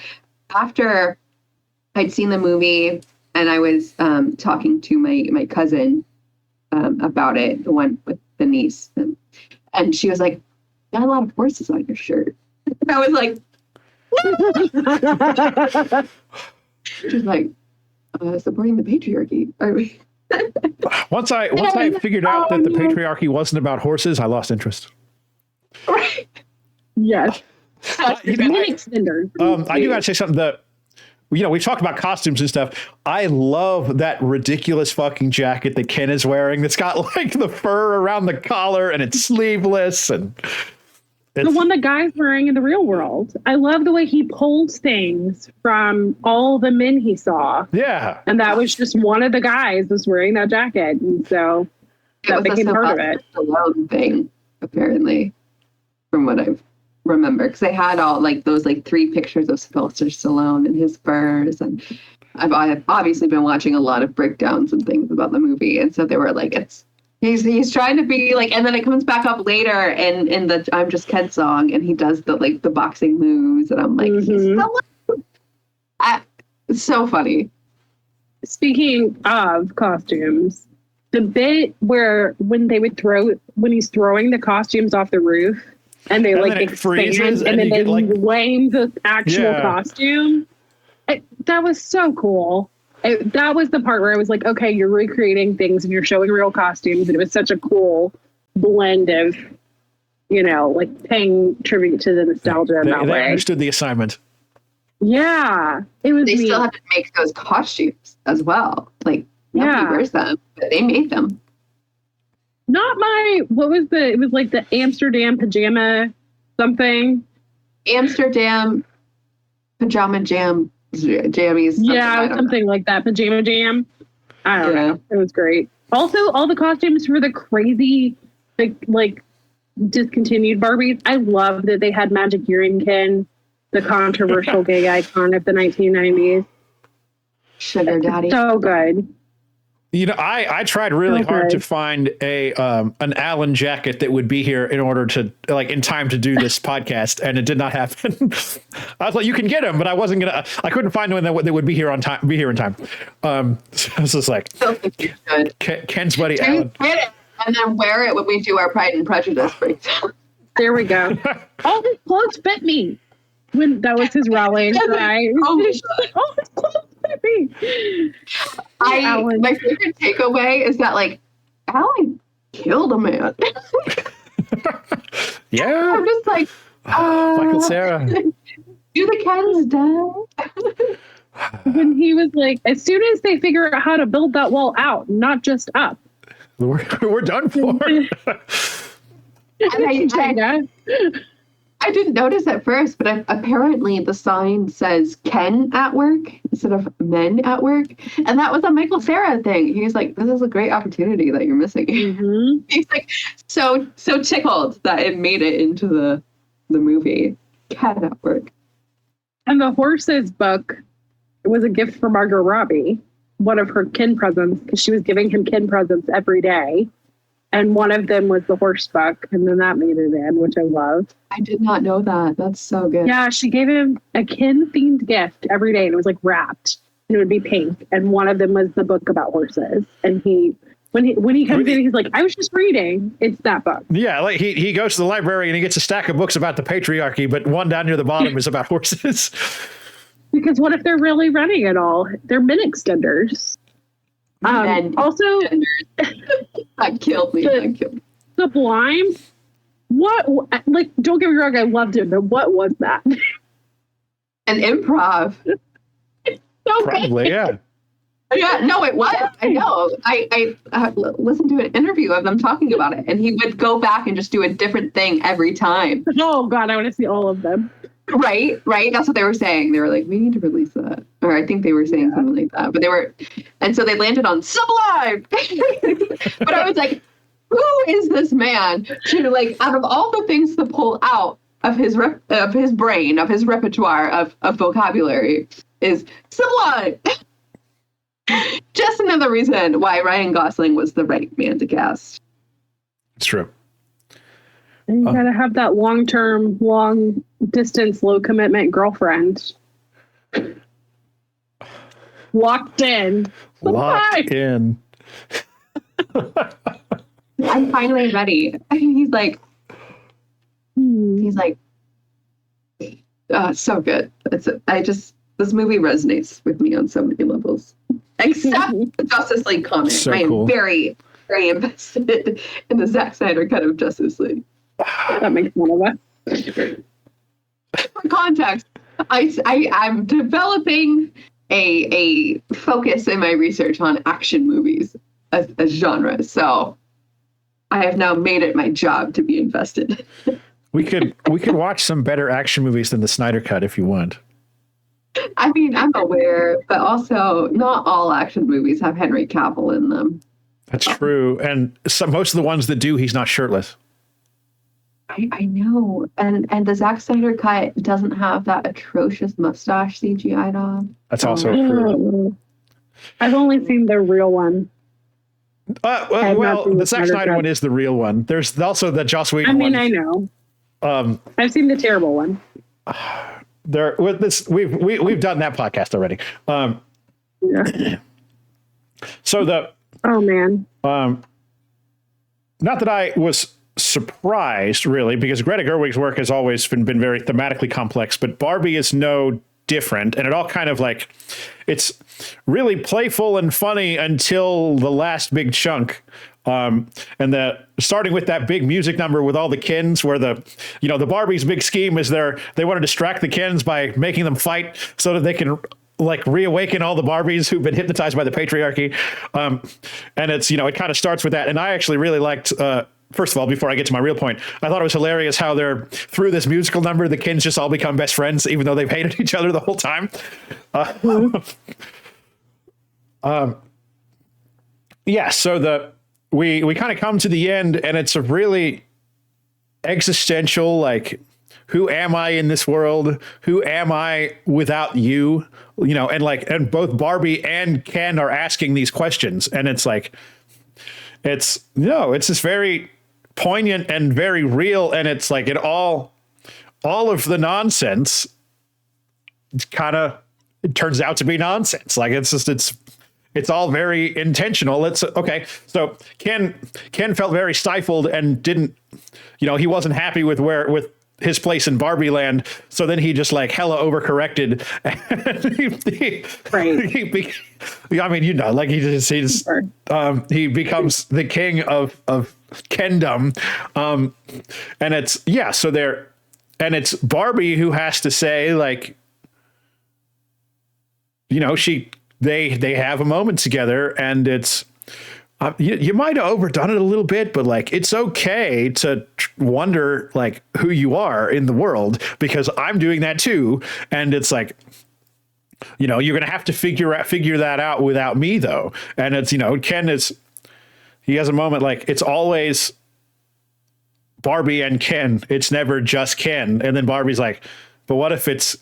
after I'd seen the movie and I was talking to my cousin about it, the one with the niece, and she was like, got a lot of horses on your shirt. And I was like, she's like, supporting the patriarchy. Are we? Once I figured out that the patriarchy wasn't about horses, I lost interest. Right. Yes. I do gotta say something that, you know, we've talked about costumes and stuff. I love that ridiculous fucking jacket that Ken is wearing that's got like the fur around the collar and it's sleeveless and the one the guy's wearing in the real world. I love the way he pulls things from all the men he saw. Yeah. And that was just one of the guys was wearing that jacket. And so that became part of it. Stallone thing, apparently, from what I've remember, because they had all like those like 3 pictures of Sylvester Stallone and his furs, and I've obviously been watching a lot of breakdowns and things about the movie, and so they were like, he's trying to be like, and then it comes back up later in the I'm Just Ken song, and he does the boxing moves, and I'm like, he's it's so funny. Speaking of costumes, the bit where when he's throwing the costumes off the roof. And they like expand, and then lame the actual costume. That was so cool. That was the part where I was like, okay, you're recreating things and you're showing real costumes. And it was such a cool blend of, you know, like paying tribute to the nostalgia in that way. They understood the assignment. Yeah. It was. They still have to make those costumes as well. Like, nobody wears them, but they made them. It was like the Amsterdam pajama something. Amsterdam pajama jammies. Something like that. Pajama jam. I don't know. It was great. Also, all the costumes for the crazy, like discontinued Barbies. I love that they had Magic Earring Ken, the controversial gay icon of the 1990s. Sugar Daddy. So good. You know, I tried really hard to find an Allen jacket that would be here in order to like in time to do this podcast, and it did not happen. I was like, you can get them, but I couldn't find one that would be here in time. So I was just like, Ken's buddy Allen. Get it and then wear it when we do our Pride and Prejudice breakdown. There we go. All his clothes fit me. When that was his rallying cry. All his clothes. My favorite takeaway is that like Alan killed a man. Yeah. I'm just like Michael Cera. Do the Kens die? When he was like, as soon as they figure out how to build that wall out, not just up. We're done for. I didn't notice at first, but apparently the sign says Ken at work instead of men at work. And that was a Michael Cera thing. He was like, this is a great opportunity that you're missing. Mm-hmm. He's like so tickled that it made it into the movie. Ken at work. And the horses book was a gift for Margot Robbie, one of her kin presents, because she was giving him kin presents every day. And one of them was the horse book, and then that made it in, which I love. I did not know that. That's so good. Yeah, she gave him a kin-themed gift every day, and it was like wrapped, and it would be pink. And one of them was the book about horses. And when he comes in, he's like, "I was just reading. It's that book." Yeah, like he goes to the library and he gets a stack of books about the patriarchy, but one down near the bottom is about horses. Because what if they're really running it all? They're min extenders. Also, that killed me. Sublime. What? Like, don't get me wrong, I loved it, but what was that? An improv. Probably, yeah. Yeah, no, it was. I know. I listened to an interview of them talking about it, and he would go back and just do a different thing every time. Oh God, I want to see all of them. Right. That's what they were saying. They were like, we need to release that. Or I think they were saying something like that. But and so they landed on Sublime. But I was like, who is this man to, like, out of all the things to pull out of his brain, of his repertoire of vocabulary, is Sublime. Just another reason why Ryan Gosling was the right man to cast. It's true. And you gotta have that long-term, long-distance, low-commitment girlfriend. Locked in. Locked in. I'm finally ready. He's like, so good. This movie resonates with me on so many levels. Except the Justice League comic. So I am cool. very, very invested in the Zack Snyder cut of Justice League. That makes one of us. For context, I'm developing a focus in my research on action movies as genres. So I have now made it my job to be invested. We could watch some better action movies than the Snyder Cut if you want. I mean, I'm aware, but also not all action movies have Henry Cavill in them. That's true. And most of the ones that do, he's not shirtless. I know. And the Zack Snyder cut doesn't have that atrocious mustache CGI'd on. That's also true. I've only seen the real one. Well, the Zack Snyder one is the real one. There's also the Joss Whedon one. I know. I've seen the terrible one. We've done that podcast already. Yeah. So oh man. Not that I was surprised really, because Greta Gerwig's work has always been very thematically complex, but Barbie is no different, and it all kind of like, it's really playful and funny until the last big chunk. And starting with that big music number with all the Kens, where the Barbies' big scheme is they want to distract the Kens by making them fight so that they can like reawaken all the Barbies who've been hypnotized by the patriarchy. And it's, it kind of starts with that. And I actually really liked, first of all, before I get to my real point, I thought it was hilarious how through this musical number, the Kens just all become best friends, even though they've hated each other the whole time. Yeah. So we kind of come to the end, and it's a really existential, like, who am I in this world? Who am I without you? And both Barbie and Ken are asking these questions, and it's like, it's just very poignant and very real. And it's like all of the nonsense it turns out to be nonsense. Like it's all very intentional. It's okay. So Ken felt very stifled and didn't, he wasn't happy with his place in Barbie land. So then he just like hella overcorrected. He becomes the king of Kendom. And it's Barbie who has to say, like, they have a moment together, and it's You might have overdone it a little bit, but like it's okay to wonder like who you are in the world, because I'm doing that too. And it's like, you're gonna have to figure that out without me though. And it's he has a moment like it's always Barbie and Ken. It's never just Ken. And then Barbie's like, but what if it's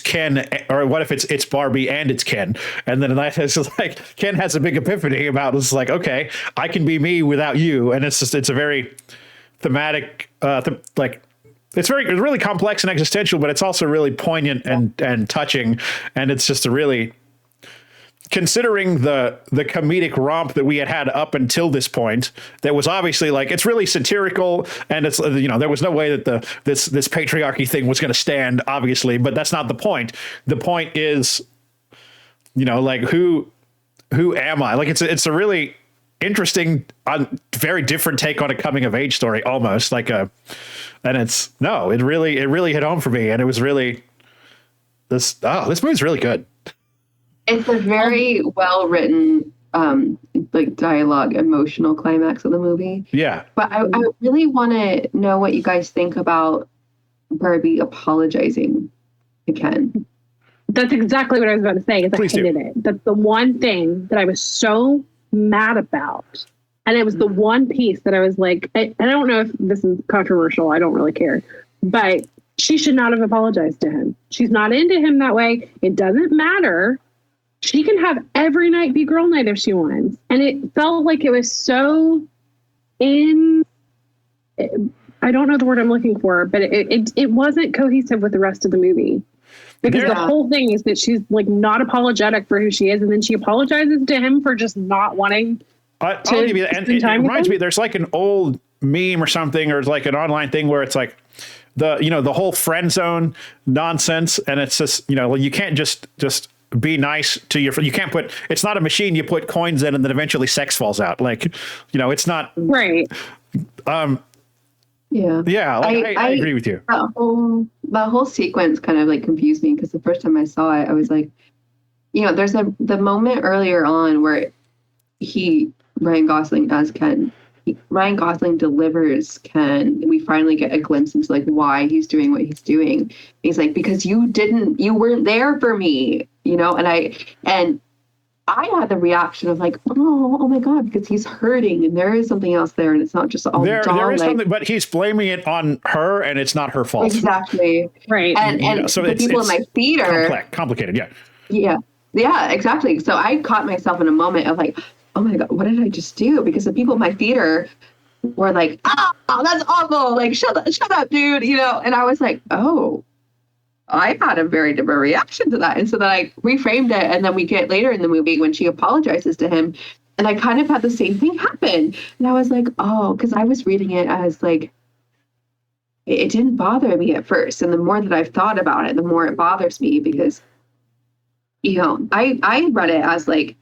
Ken, or what if it's Barbie and it's Ken? And then it's just like Ken has a big epiphany about it's like, okay, I can be me without you. And it's a very thematic, it's really complex and existential, but it's also really poignant and touching. And it's just a really, considering the comedic romp that we had up until this point, that was obviously like, it's really satirical, and it's, there was no way that this patriarchy thing was going to stand, obviously, but that's not the point. The point is, like who am I? Like it's a really interesting, very different take on a coming of age story, almost like it really hit home for me, and it was really this movie's really good. It's a very well written, like dialogue, emotional climax of the movie. Yeah. But I really want to know what you guys think about Barbie apologizing to Ken. That's exactly what I was about to say. Is I hated it. That's the one thing that I was so mad about. And it was the one piece that I was like, I don't know if this is controversial. I don't really care. But she should not have apologized to him. She's not into him that way. It doesn't matter. She can have every night be girl night if she wants. And it felt like it was so I don't know the word I'm looking for, but it wasn't cohesive with the rest of the movie. Because the whole thing is that she's like not apologetic for who she is. And then she apologizes to him for just not wanting I'll give you that. And it reminds me, there's like an old meme or something, or like an online thing where it's like the whole friend zone nonsense. And it's just, you can't just be nice to your friend. You can't it's not a machine you put coins in and then eventually sex falls out. Like, it's not right. Yeah, I agree with you. That whole sequence kind of like confused me, because the first time I saw it, I was like, there's the moment earlier on where Ryan Gosling as Ken, Ryan Gosling delivers Ken. We finally get a glimpse into like why he's doing what he's doing. He's like, because you weren't there for me, and I had the reaction of like, oh my God, because he's hurting and there is something else there, and it's not just all there is something, but he's blaming it on her, and it's not her fault. Exactly. Right. And so the people in my theater, complicated. Yeah, exactly. So I caught myself in a moment of like, oh my God, what did I just do? Because the people in my theater were like, oh, that's awful. Like, shut up, dude. And I was like, oh, I had a very different reaction to that. And so then I reframed it. And then we get later in the movie when she apologizes to him. And I kind of had the same thing happen. And I was like, oh, because I was reading it as like, it didn't bother me at first. And the more that I've thought about it, the more it bothers me, because, I read it as like,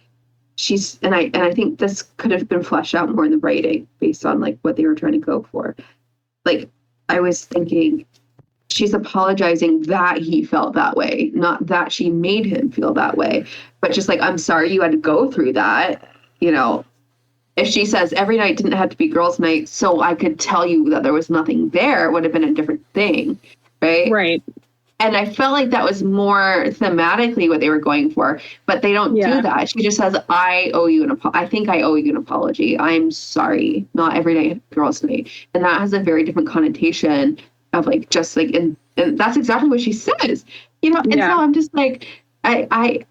I think this could have been fleshed out more in the writing based on like what they were trying to go for. Like, I was thinking, she's apologizing that he felt that way, not that she made him feel that way, but just like, I'm sorry you had to go through that. If she says every night didn't have to be girls' night, so I could tell you that there was nothing there, it would have been a different thing. Right. Right. And I felt like that was more thematically what they were going for, but they don't do that. She just says, I owe you I think I owe you an apology. I'm sorry. Not every night, girls' night. And that has a very different connotation of like, just like, and that's exactly what she says, and so I'm just like, I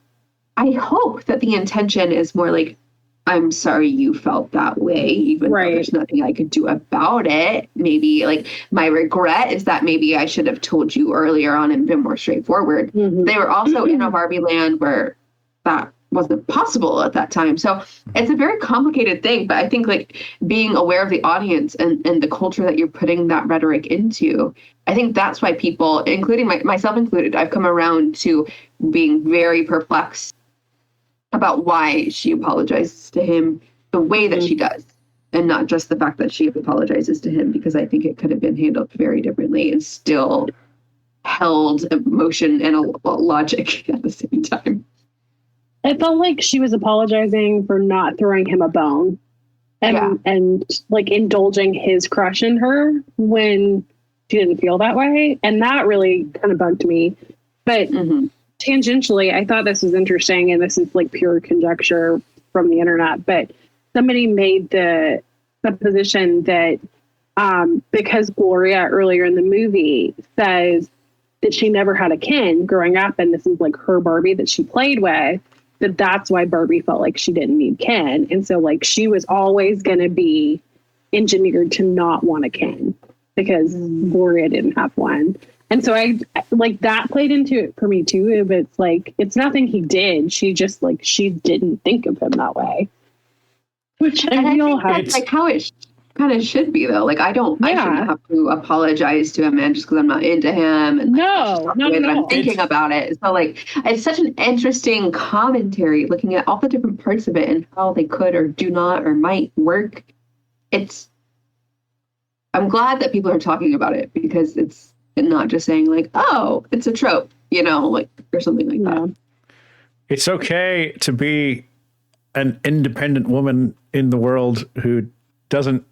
hope that the intention is more like, I'm sorry you felt that way, even though there's nothing I could do about it. Maybe like my regret is that maybe I should have told you earlier on and been more straightforward. Mm-hmm. They were also in a Barbie land where that wasn't possible at that time. So it's a very complicated thing, but I think like being aware of the audience and the culture that you're putting that rhetoric into, I think that's why people, including myself included, I've come around to being very perplexed about why she apologizes to him the way that she does, and not just the fact that she apologizes to him, because I think it could have been handled very differently and still held emotion and a logic at the same time. It felt like she was apologizing for not throwing him a bone and like indulging his crush in her when she didn't feel that way. And that really kind of bugged me. But tangentially, I thought this was interesting, and this is like pure conjecture from the internet, but somebody made the position that because Gloria earlier in the movie says that she never had a kin growing up, and this is like her Barbie that she played with, that's why Barbie felt like she didn't need kin. And so like she was always going to be engineered to not want a kin because Gloria didn't have one. And so I like that played into it for me too. But it's like, it's nothing he did. She just like, she didn't think of him that way. Which I think that's like how it kind of should be though. Like I shouldn't have to apologize to a man just because I'm not into him. And not at all. I'm thinking about it. So like it's such an interesting commentary looking at all the different parts of it and how they could or do not or might work. I'm glad that people are talking about it because it's not just saying like, oh, it's a trope, like or something like that. It's okay to be an independent woman in the world who doesn't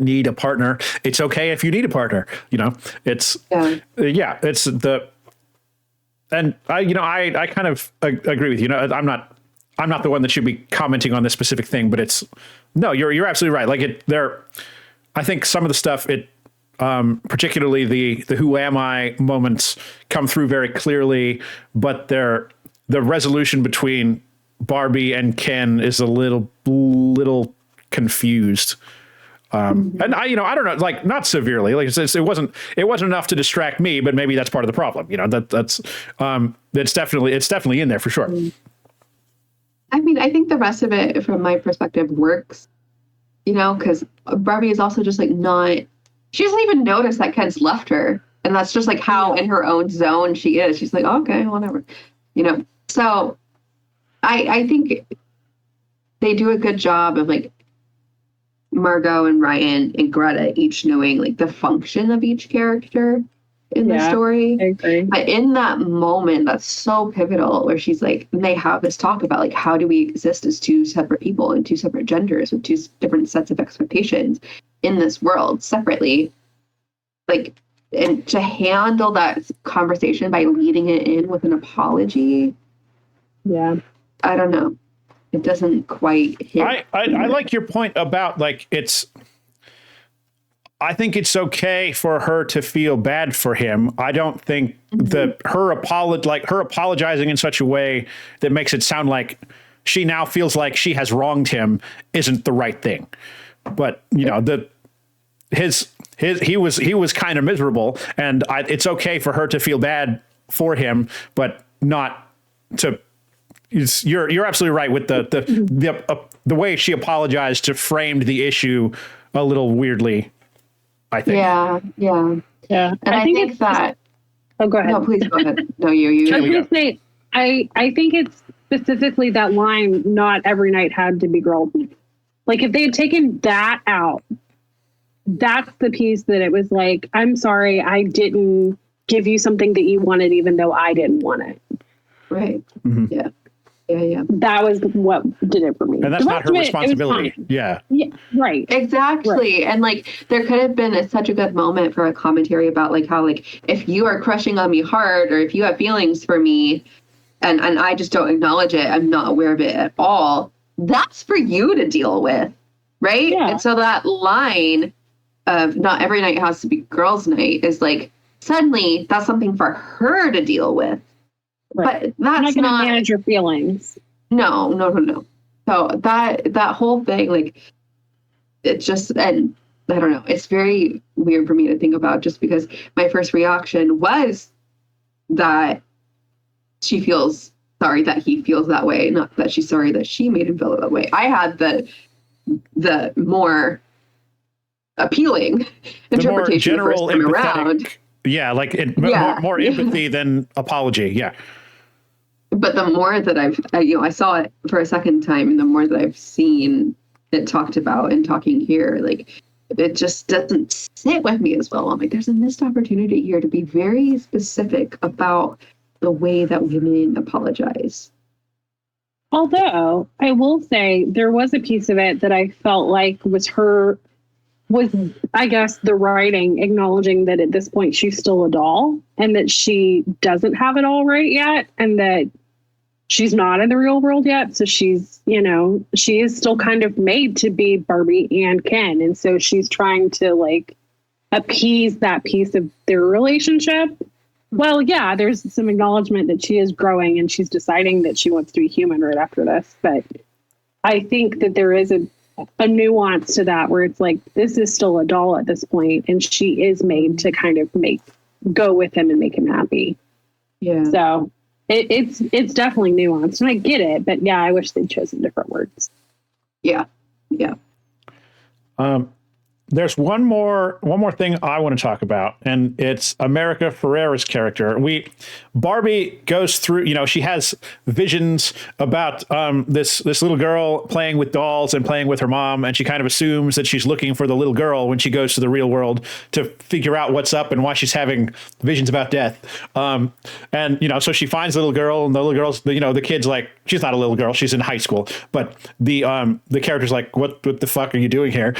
need a partner. It's okay if you need a partner, it's it's the, and I kind of agree with you. I'm not the one that should be commenting on this specific thing, but you're absolutely right. Like I think some of the stuff, particularly the who am I moments come through very clearly, but the resolution between Barbie and Ken is a little confused. And I don't know, like not severely, like it wasn't enough to distract me, but maybe that's part of the problem. That's it's definitely in there for sure. I mean, I think the rest of it from my perspective works, because Barbie is also just like she doesn't even notice that Ken's left her. And that's just like how in her own zone she is. She's like, okay, whatever, so I think they do a good job of like Margot and Ryan and Greta each knowing like the function of each character in the story. I agree. But in that moment, that's so pivotal where she's like, and they have this talk about like, how do we exist as two separate people and two separate genders with two different sets of expectations in this world separately? Like, and to handle that conversation by leading it in with an apology. Yeah. I don't know. It doesn't quite hit. I like your point about like I think it's okay for her to feel bad for him. I don't think that her apologizing in such a way that makes it sound like she now feels like she has wronged him isn't the right thing. But he was kind of miserable, and it's okay for her to feel bad for him, but not to. You're absolutely right with the way she apologized to framed the issue a little weirdly, I think. Yeah. And I think that. Oh, go ahead. No, please go ahead. No, you. I was going to say, I think it's specifically that line, not every night had to be girls' night. Like if they had taken that out, that's the piece that it was like, I'm sorry, I didn't give you something that you wanted, even though I didn't want it. Right. Mm-hmm. Yeah. That was what did it for me. And that's not her responsibility. Yeah, right. Exactly. Right. And like there could have been such a good moment for a commentary about like how like if you are crushing on me hard or if you have feelings for me and I just don't acknowledge it, I'm not aware of it at all, that's for you to deal with. Right. Yeah. And so that line of not every night has to be girls' night is like suddenly that's something for her to deal with. Right. But that's not going to manage your feelings. No. So that whole thing, like, it just, and I don't know, it's very weird for me to think about just because my first reaction was that she feels sorry that he feels that way, not that she's sorry that she made him feel that way. I had the more appealing interpretation the first time around. Yeah, like more empathy than apology. Yeah. But the more that I saw it for a second time, and the more that I've seen it talked about and talking here, like it just doesn't sit with me as well. I'm like, there's a missed opportunity here to be very specific about the way that women apologize. Although I will say there was a piece of it that I felt like was I guess the writing acknowledging that at this point she's still a doll and that she doesn't have it all right yet and that she's not in the real world yet. So she's, she is still kind of made to be Barbie and Ken. And so she's trying to like appease that piece of their relationship. Well, yeah, there's some acknowledgement that she is growing and she's deciding that she wants to be human right after this. But I think that there is a nuance to that where it's like, this is still a doll at this point, and she is made to kind of go with him and make him happy. Yeah. So it's definitely nuanced, and I get it, but yeah, I wish they'd chosen different words. Yeah. Yeah. There's one more thing I want to talk about, and it's America Ferrera's character. Barbie goes through, she has visions about this little girl playing with dolls and playing with her mom, and she kind of assumes that she's looking for the little girl when she goes to the real world to figure out what's up and why she's having visions about death. So she finds the little girl, and the little girl's, the kid's like, she's not a little girl, she's in high school, but the character's like, what the fuck are you doing here?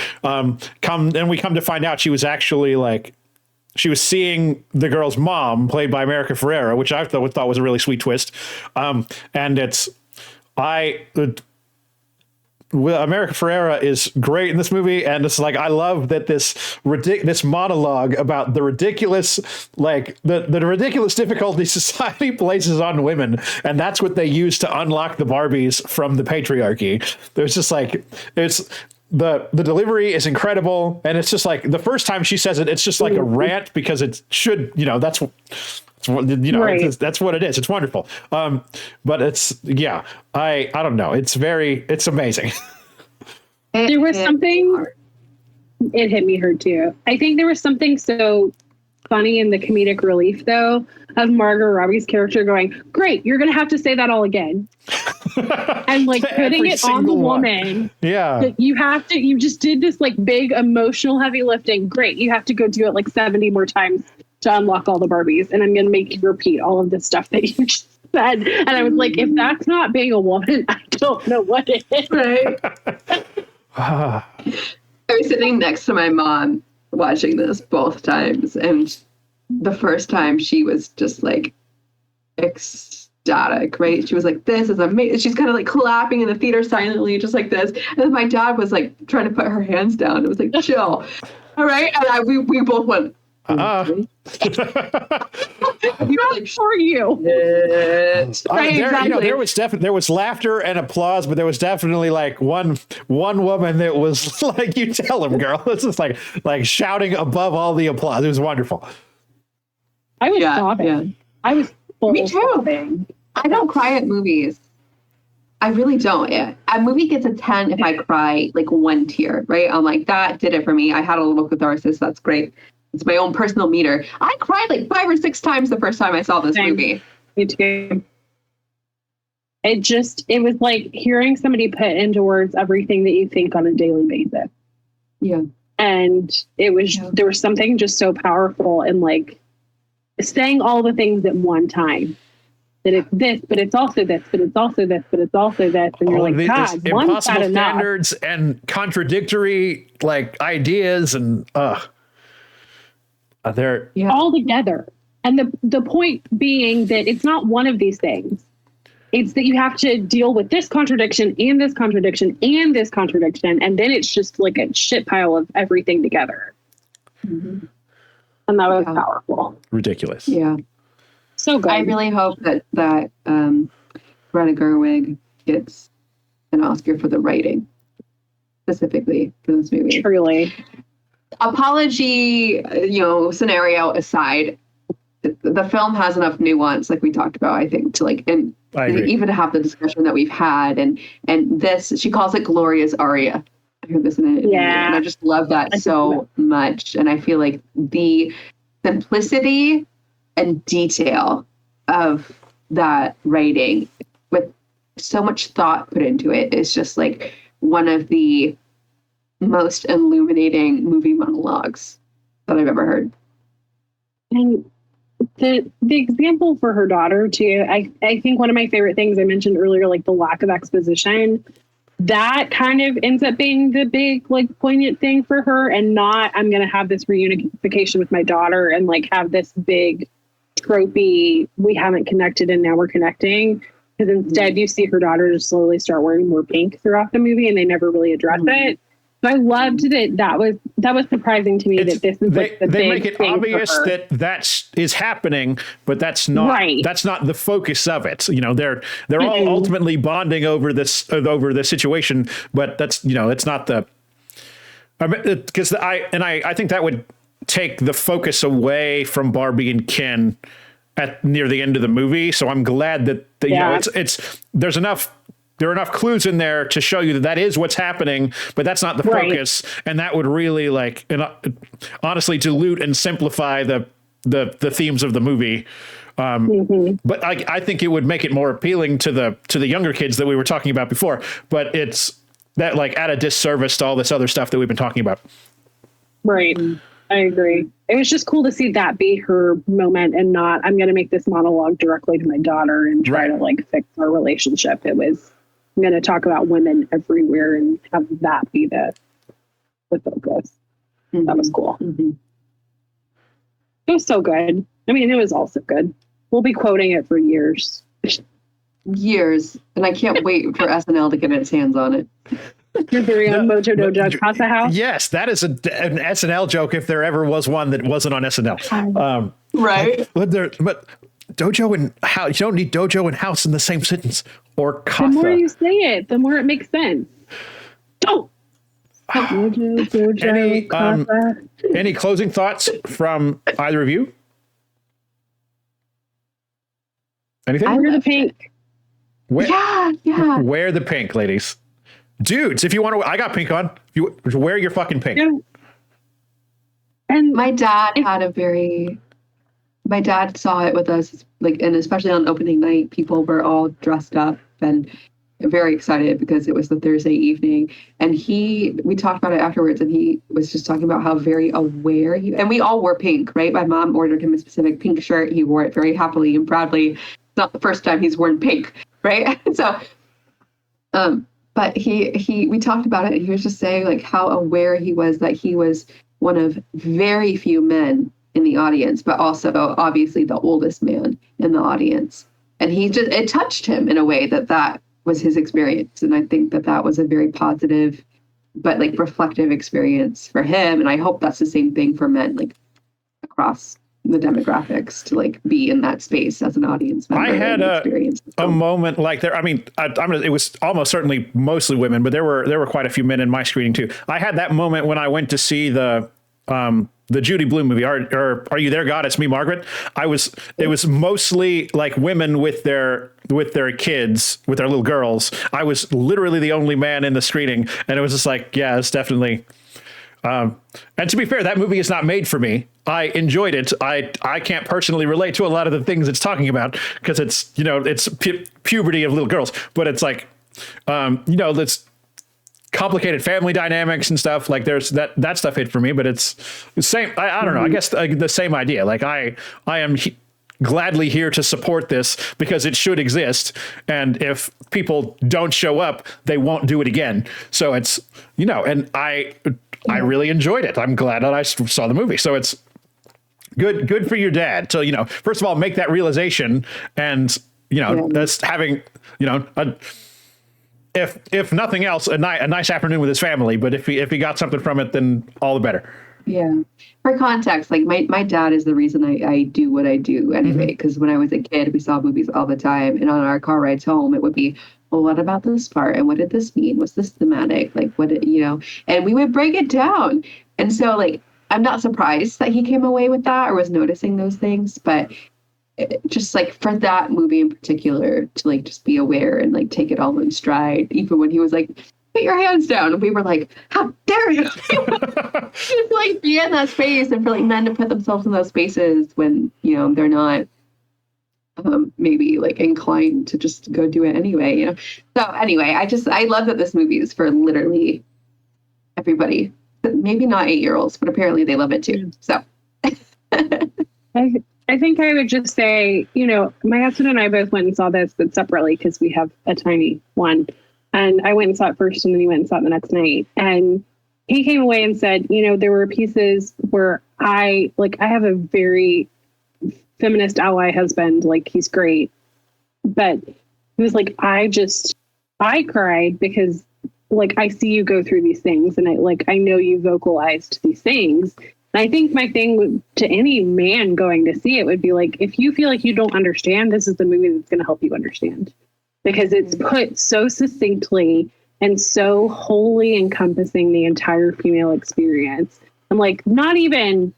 And we come to find out she was actually she was seeing the girl's mom, played by America Ferrera, which I thought was a really sweet twist. America Ferrera is great in this movie, and it's like I love that this monologue about the ridiculous the ridiculous difficulty society places on women, and that's what they use to unlock the Barbies from the patriarchy. There's just the delivery is incredible, and it's just like the first time she says it, it's just like a rant because it should, that's right. That's what it is. It's wonderful. But it's, I don't know. It's amazing. There was something, it hit me hard too. I think there was something so funny in the comedic relief though of Margot Robbie's character going, great, you're going to have to say that all again. And putting it on the woman. Yeah. You just did this big emotional heavy lifting. Great. You have to go do it 70 more times to unlock all the Barbies. And I'm going to make you repeat all of this stuff that you just said. And I was like, if that's not being a woman, I don't know what it is. Right. I was sitting next to my mom watching this both times. And the first time she was just ecstatic, right? She was like, this is amazing. She's kind of clapping in the theater silently, just like this. And then my dad was trying to put her hands down. It was chill. All right. And we both went, Not for you. Right, exactly. There was laughter and applause, but there was definitely one woman that was you tell him, girl. It's just like shouting above all the applause. It was wonderful. I was sobbing. Yeah. I was Me too. Sobbing. I don't cry at movies. I really don't. A movie gets a 10 if I cry one tear, right? I'm like, that did it for me. I had a little catharsis. That's great. It's my own personal meter. I cried 5 or 6 times the first time I saw this movie. Me too. It was like hearing somebody put into words everything that you think on a daily basis. Yeah. And there was something just so powerful in saying all the things at one time. That it's this, but it's also this, but it's also this, but it's also this. And you're like, God, impossible standards and contradictory ideas and they're all together. And the point being that it's not one of these things. It's that you have to deal with this contradiction and this contradiction and this contradiction. And then it's just a shit pile of everything together. Mm-hmm. And that was powerful. Ridiculous. Yeah. So good. I really hope that Greta Gerwig gets an Oscar for the writing, specifically for this movie. Truly. Apology, scenario aside, the film has enough nuance, like we talked about, I think, to even to have the discussion that we've had. And this, she calls it Gloria's aria. I heard this in it. Yeah. And I just love that so much. And I feel like the simplicity and detail of that writing with so much thought put into it is just one of the most illuminating movie monologues that I've ever heard. And the example for her daughter too, I think one of my favorite things I mentioned earlier, like the lack of exposition, that kind of ends up being the big like poignant thing for her, and not I'm going to have this reunification with my daughter and like have this big tropey, we haven't connected and now we're connecting. Because instead you see her daughter just slowly start wearing more pink throughout the movie, and they never really address it. So I loved that. That was surprising to me that this is like the they big make it thing obvious for her. that is happening, but that's not Right. that's not the focus of it. You know, they're all ultimately bonding over this situation, but that's, you know, it's not the. Because I think that would take the focus away from Barbie and Ken at near the end of the movie. So I'm glad that you know there are enough clues in there to show you that is what's happening, but that's not the focus, and that would really like honestly dilute and simplify the themes of the movie. But I think it would make it more appealing to the younger kids that we were talking about before. But it's that like at a disservice to all this other stuff that we've been talking about. Right. I agree. It was just cool to see that be her moment and not, I'm going to make this monologue directly to my daughter and try to like fix our relationship. It was, I'm going to talk about women everywhere and have that be the focus. That was cool. It was so good. I mean, it was also good. We'll be quoting it for years. Years. And I can't wait for SNL to get its hands on it. Your theory on Mojo Dojo Casa House? Yes, that is an SNL joke if there ever was one that wasn't on SNL. Right. But Dojo and House, you don't need Dojo and House in the same sentence. Or Casa. The more you say it, the more it makes sense. Don't. Dojo, any closing thoughts from either of you? Anything? I wear the pink. Yeah. Wear the pink, ladies. Dudes, if you want to, I got pink on. You wear your fucking pink. Yeah. And My dad saw it with us, like, and especially on opening night, people were all dressed up and very excited because it was the Thursday evening. And we talked about it afterwards, and he was just talking about how very aware and we all wore pink, right? My mom ordered him a specific pink shirt. He wore it very happily and proudly. It's not the first time he's worn pink, right? So, but we talked about it, and he was just saying like how aware he was that he was one of very few men in the audience, but also obviously the oldest man in the audience. And it touched him in a way that was his experience. And I think that was a very positive, but like reflective experience for him. And I hope that's the same thing for men, like across the demographics, to like be in that space as an audience member. I had experience a moment like there. I mean, it was almost certainly mostly women, but there were quite a few men in my screening too. I had that moment when I went to see the Judy Blume movie, Are You There, God? It's Me, Margaret. It was mostly like women with their kids, with their little girls. I was literally the only man in the screening, and it was just like, yeah, it's definitely. And to be fair, that movie is not made for me. I enjoyed it. I can't personally relate to a lot of the things it's talking about because it's, you know, it's puberty of little girls, but it's like, you know, that's complicated family dynamics and stuff. Like there's that stuff hit for me, but it's the same. I don't know. I guess the same idea. Like I am gladly here to support this because it should exist. And if people don't show up, they won't do it again. So it's, you know, and I really enjoyed it. I'm glad that I saw the movie. So it's good for your dad to, you know, first of all, make that realization, and, you know, that's having, you know, if nothing else, a nice afternoon with his family. But if he got something from it, then all the better. Yeah. For context, like my dad is the reason I do what I do anyway. Because when I was a kid, we saw movies all the time, and on our car rides home, it would be, well, what about this part? And what did this mean? Was this thematic? Like, you know, and we would break it down. And so, like, I'm not surprised that he came away with that or was noticing those things. But just like for that movie in particular, to like just be aware and like take it all in stride, even when he was like, put your hands down. And we were like, how dare you? Just like be in that space, and for like men to put themselves in those spaces when, you know, they're not maybe like inclined to just go do it anyway, you know? So anyway, I love that this movie is for literally everybody. Maybe not 8-year-olds, but apparently they love it too. So I think I would just say, my husband and I both went and saw this, but separately because we have a tiny one. And I went and saw it first, and then he went and saw it the next night. And he came away and said, there were pieces where I have a very feminist ally husband, like he's great. But he was like, I cried because like, I see you go through these things, and I know you vocalized these things. And I think my thing to any man going to see it would be like, if you feel like you don't understand, this is the movie that's going to help you understand, because it's put so succinctly and so wholly encompassing the entire female experience. And like, not even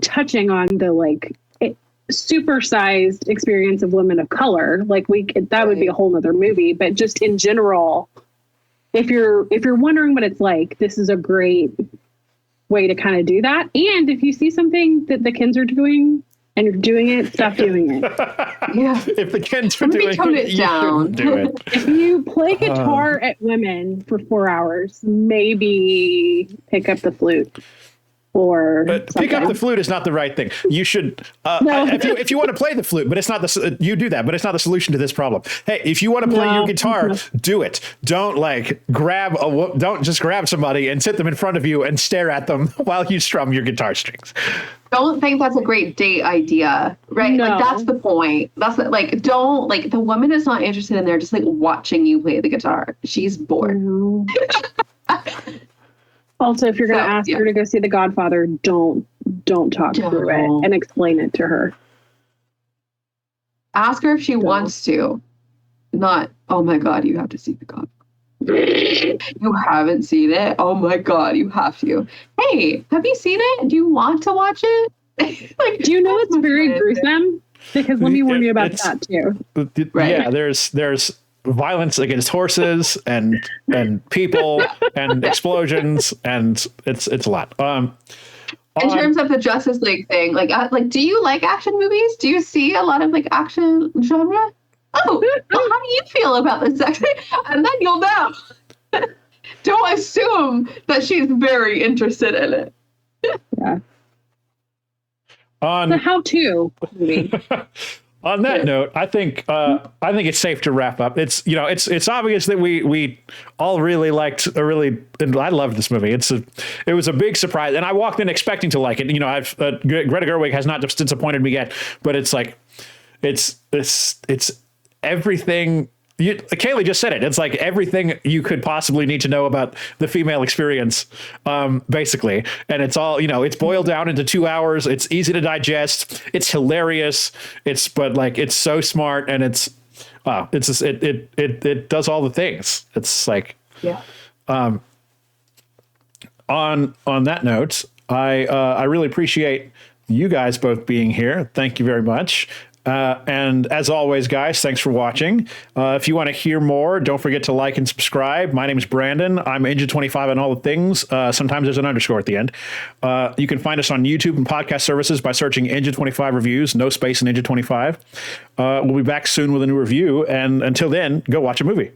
touching on the supersized experience of women of color. Like that would be a whole nother movie, but just in general, if you're wondering what it's like, this is a great way to kind of do that. And if you see something that the kids are doing and you're doing it, stop doing it. Yeah. If the kids are doing tone it, it you down. shouldn't do it. If you play guitar at women for 4 hours, maybe pick up the flute. Or pick up the flute is not the right thing. You should, No. if you want to play the flute, but it's not you do that, but it's not the solution to this problem. Hey, if you want to play your guitar, do it. Don't don't just grab somebody and sit them in front of you and stare at them while you strum your guitar strings. Don't think that's a great date idea, right? No. Like that's the point. That's don't the woman is not interested in there just watching you play the guitar. She's bored. Also, if you're going to ask her to go see The Godfather, don't talk through it and explain it to her. Ask her if she wants to. Not, oh my God, you have to see The Godfather. You haven't seen it? Oh my God, you have to. Hey, have you seen it? Do you want to watch it? Do you know it's very gruesome? Because let me warn you about that too. Right. Yeah, there's violence against horses and people and explosions, and it's a lot. In terms of the Justice League thing, do you like action movies? Do you see a lot of action genre? Oh, well, how do you feel about this section? And then you'll know. Don't assume that she's very interested in it. Yeah. The how-to movie. On that note, I think it's safe to wrap up. It's it's obvious that we all really liked and I loved this movie. It was a big surprise, and I walked in expecting to like it. Greta Gerwig has not just disappointed me yet, but it's everything. Kaylee just said it. It's like everything you could possibly need to know about the female experience, basically. And it's all, it's boiled down into 2 hours. It's easy to digest. It's hilarious. It's so smart, and it does all the things. It's like, yeah. On that note, I really appreciate you guys both being here. Thank you very much. And as always, guys, thanks for watching. If you want to hear more, don't forget to like and subscribe. My name is Brandon. I'm Engine25 on all the things. Sometimes there's an underscore at the end. You can find us on YouTube and podcast services by searching Engine25 Reviews, no space in Engine25. We'll be back soon with a new review. And until then, go watch a movie.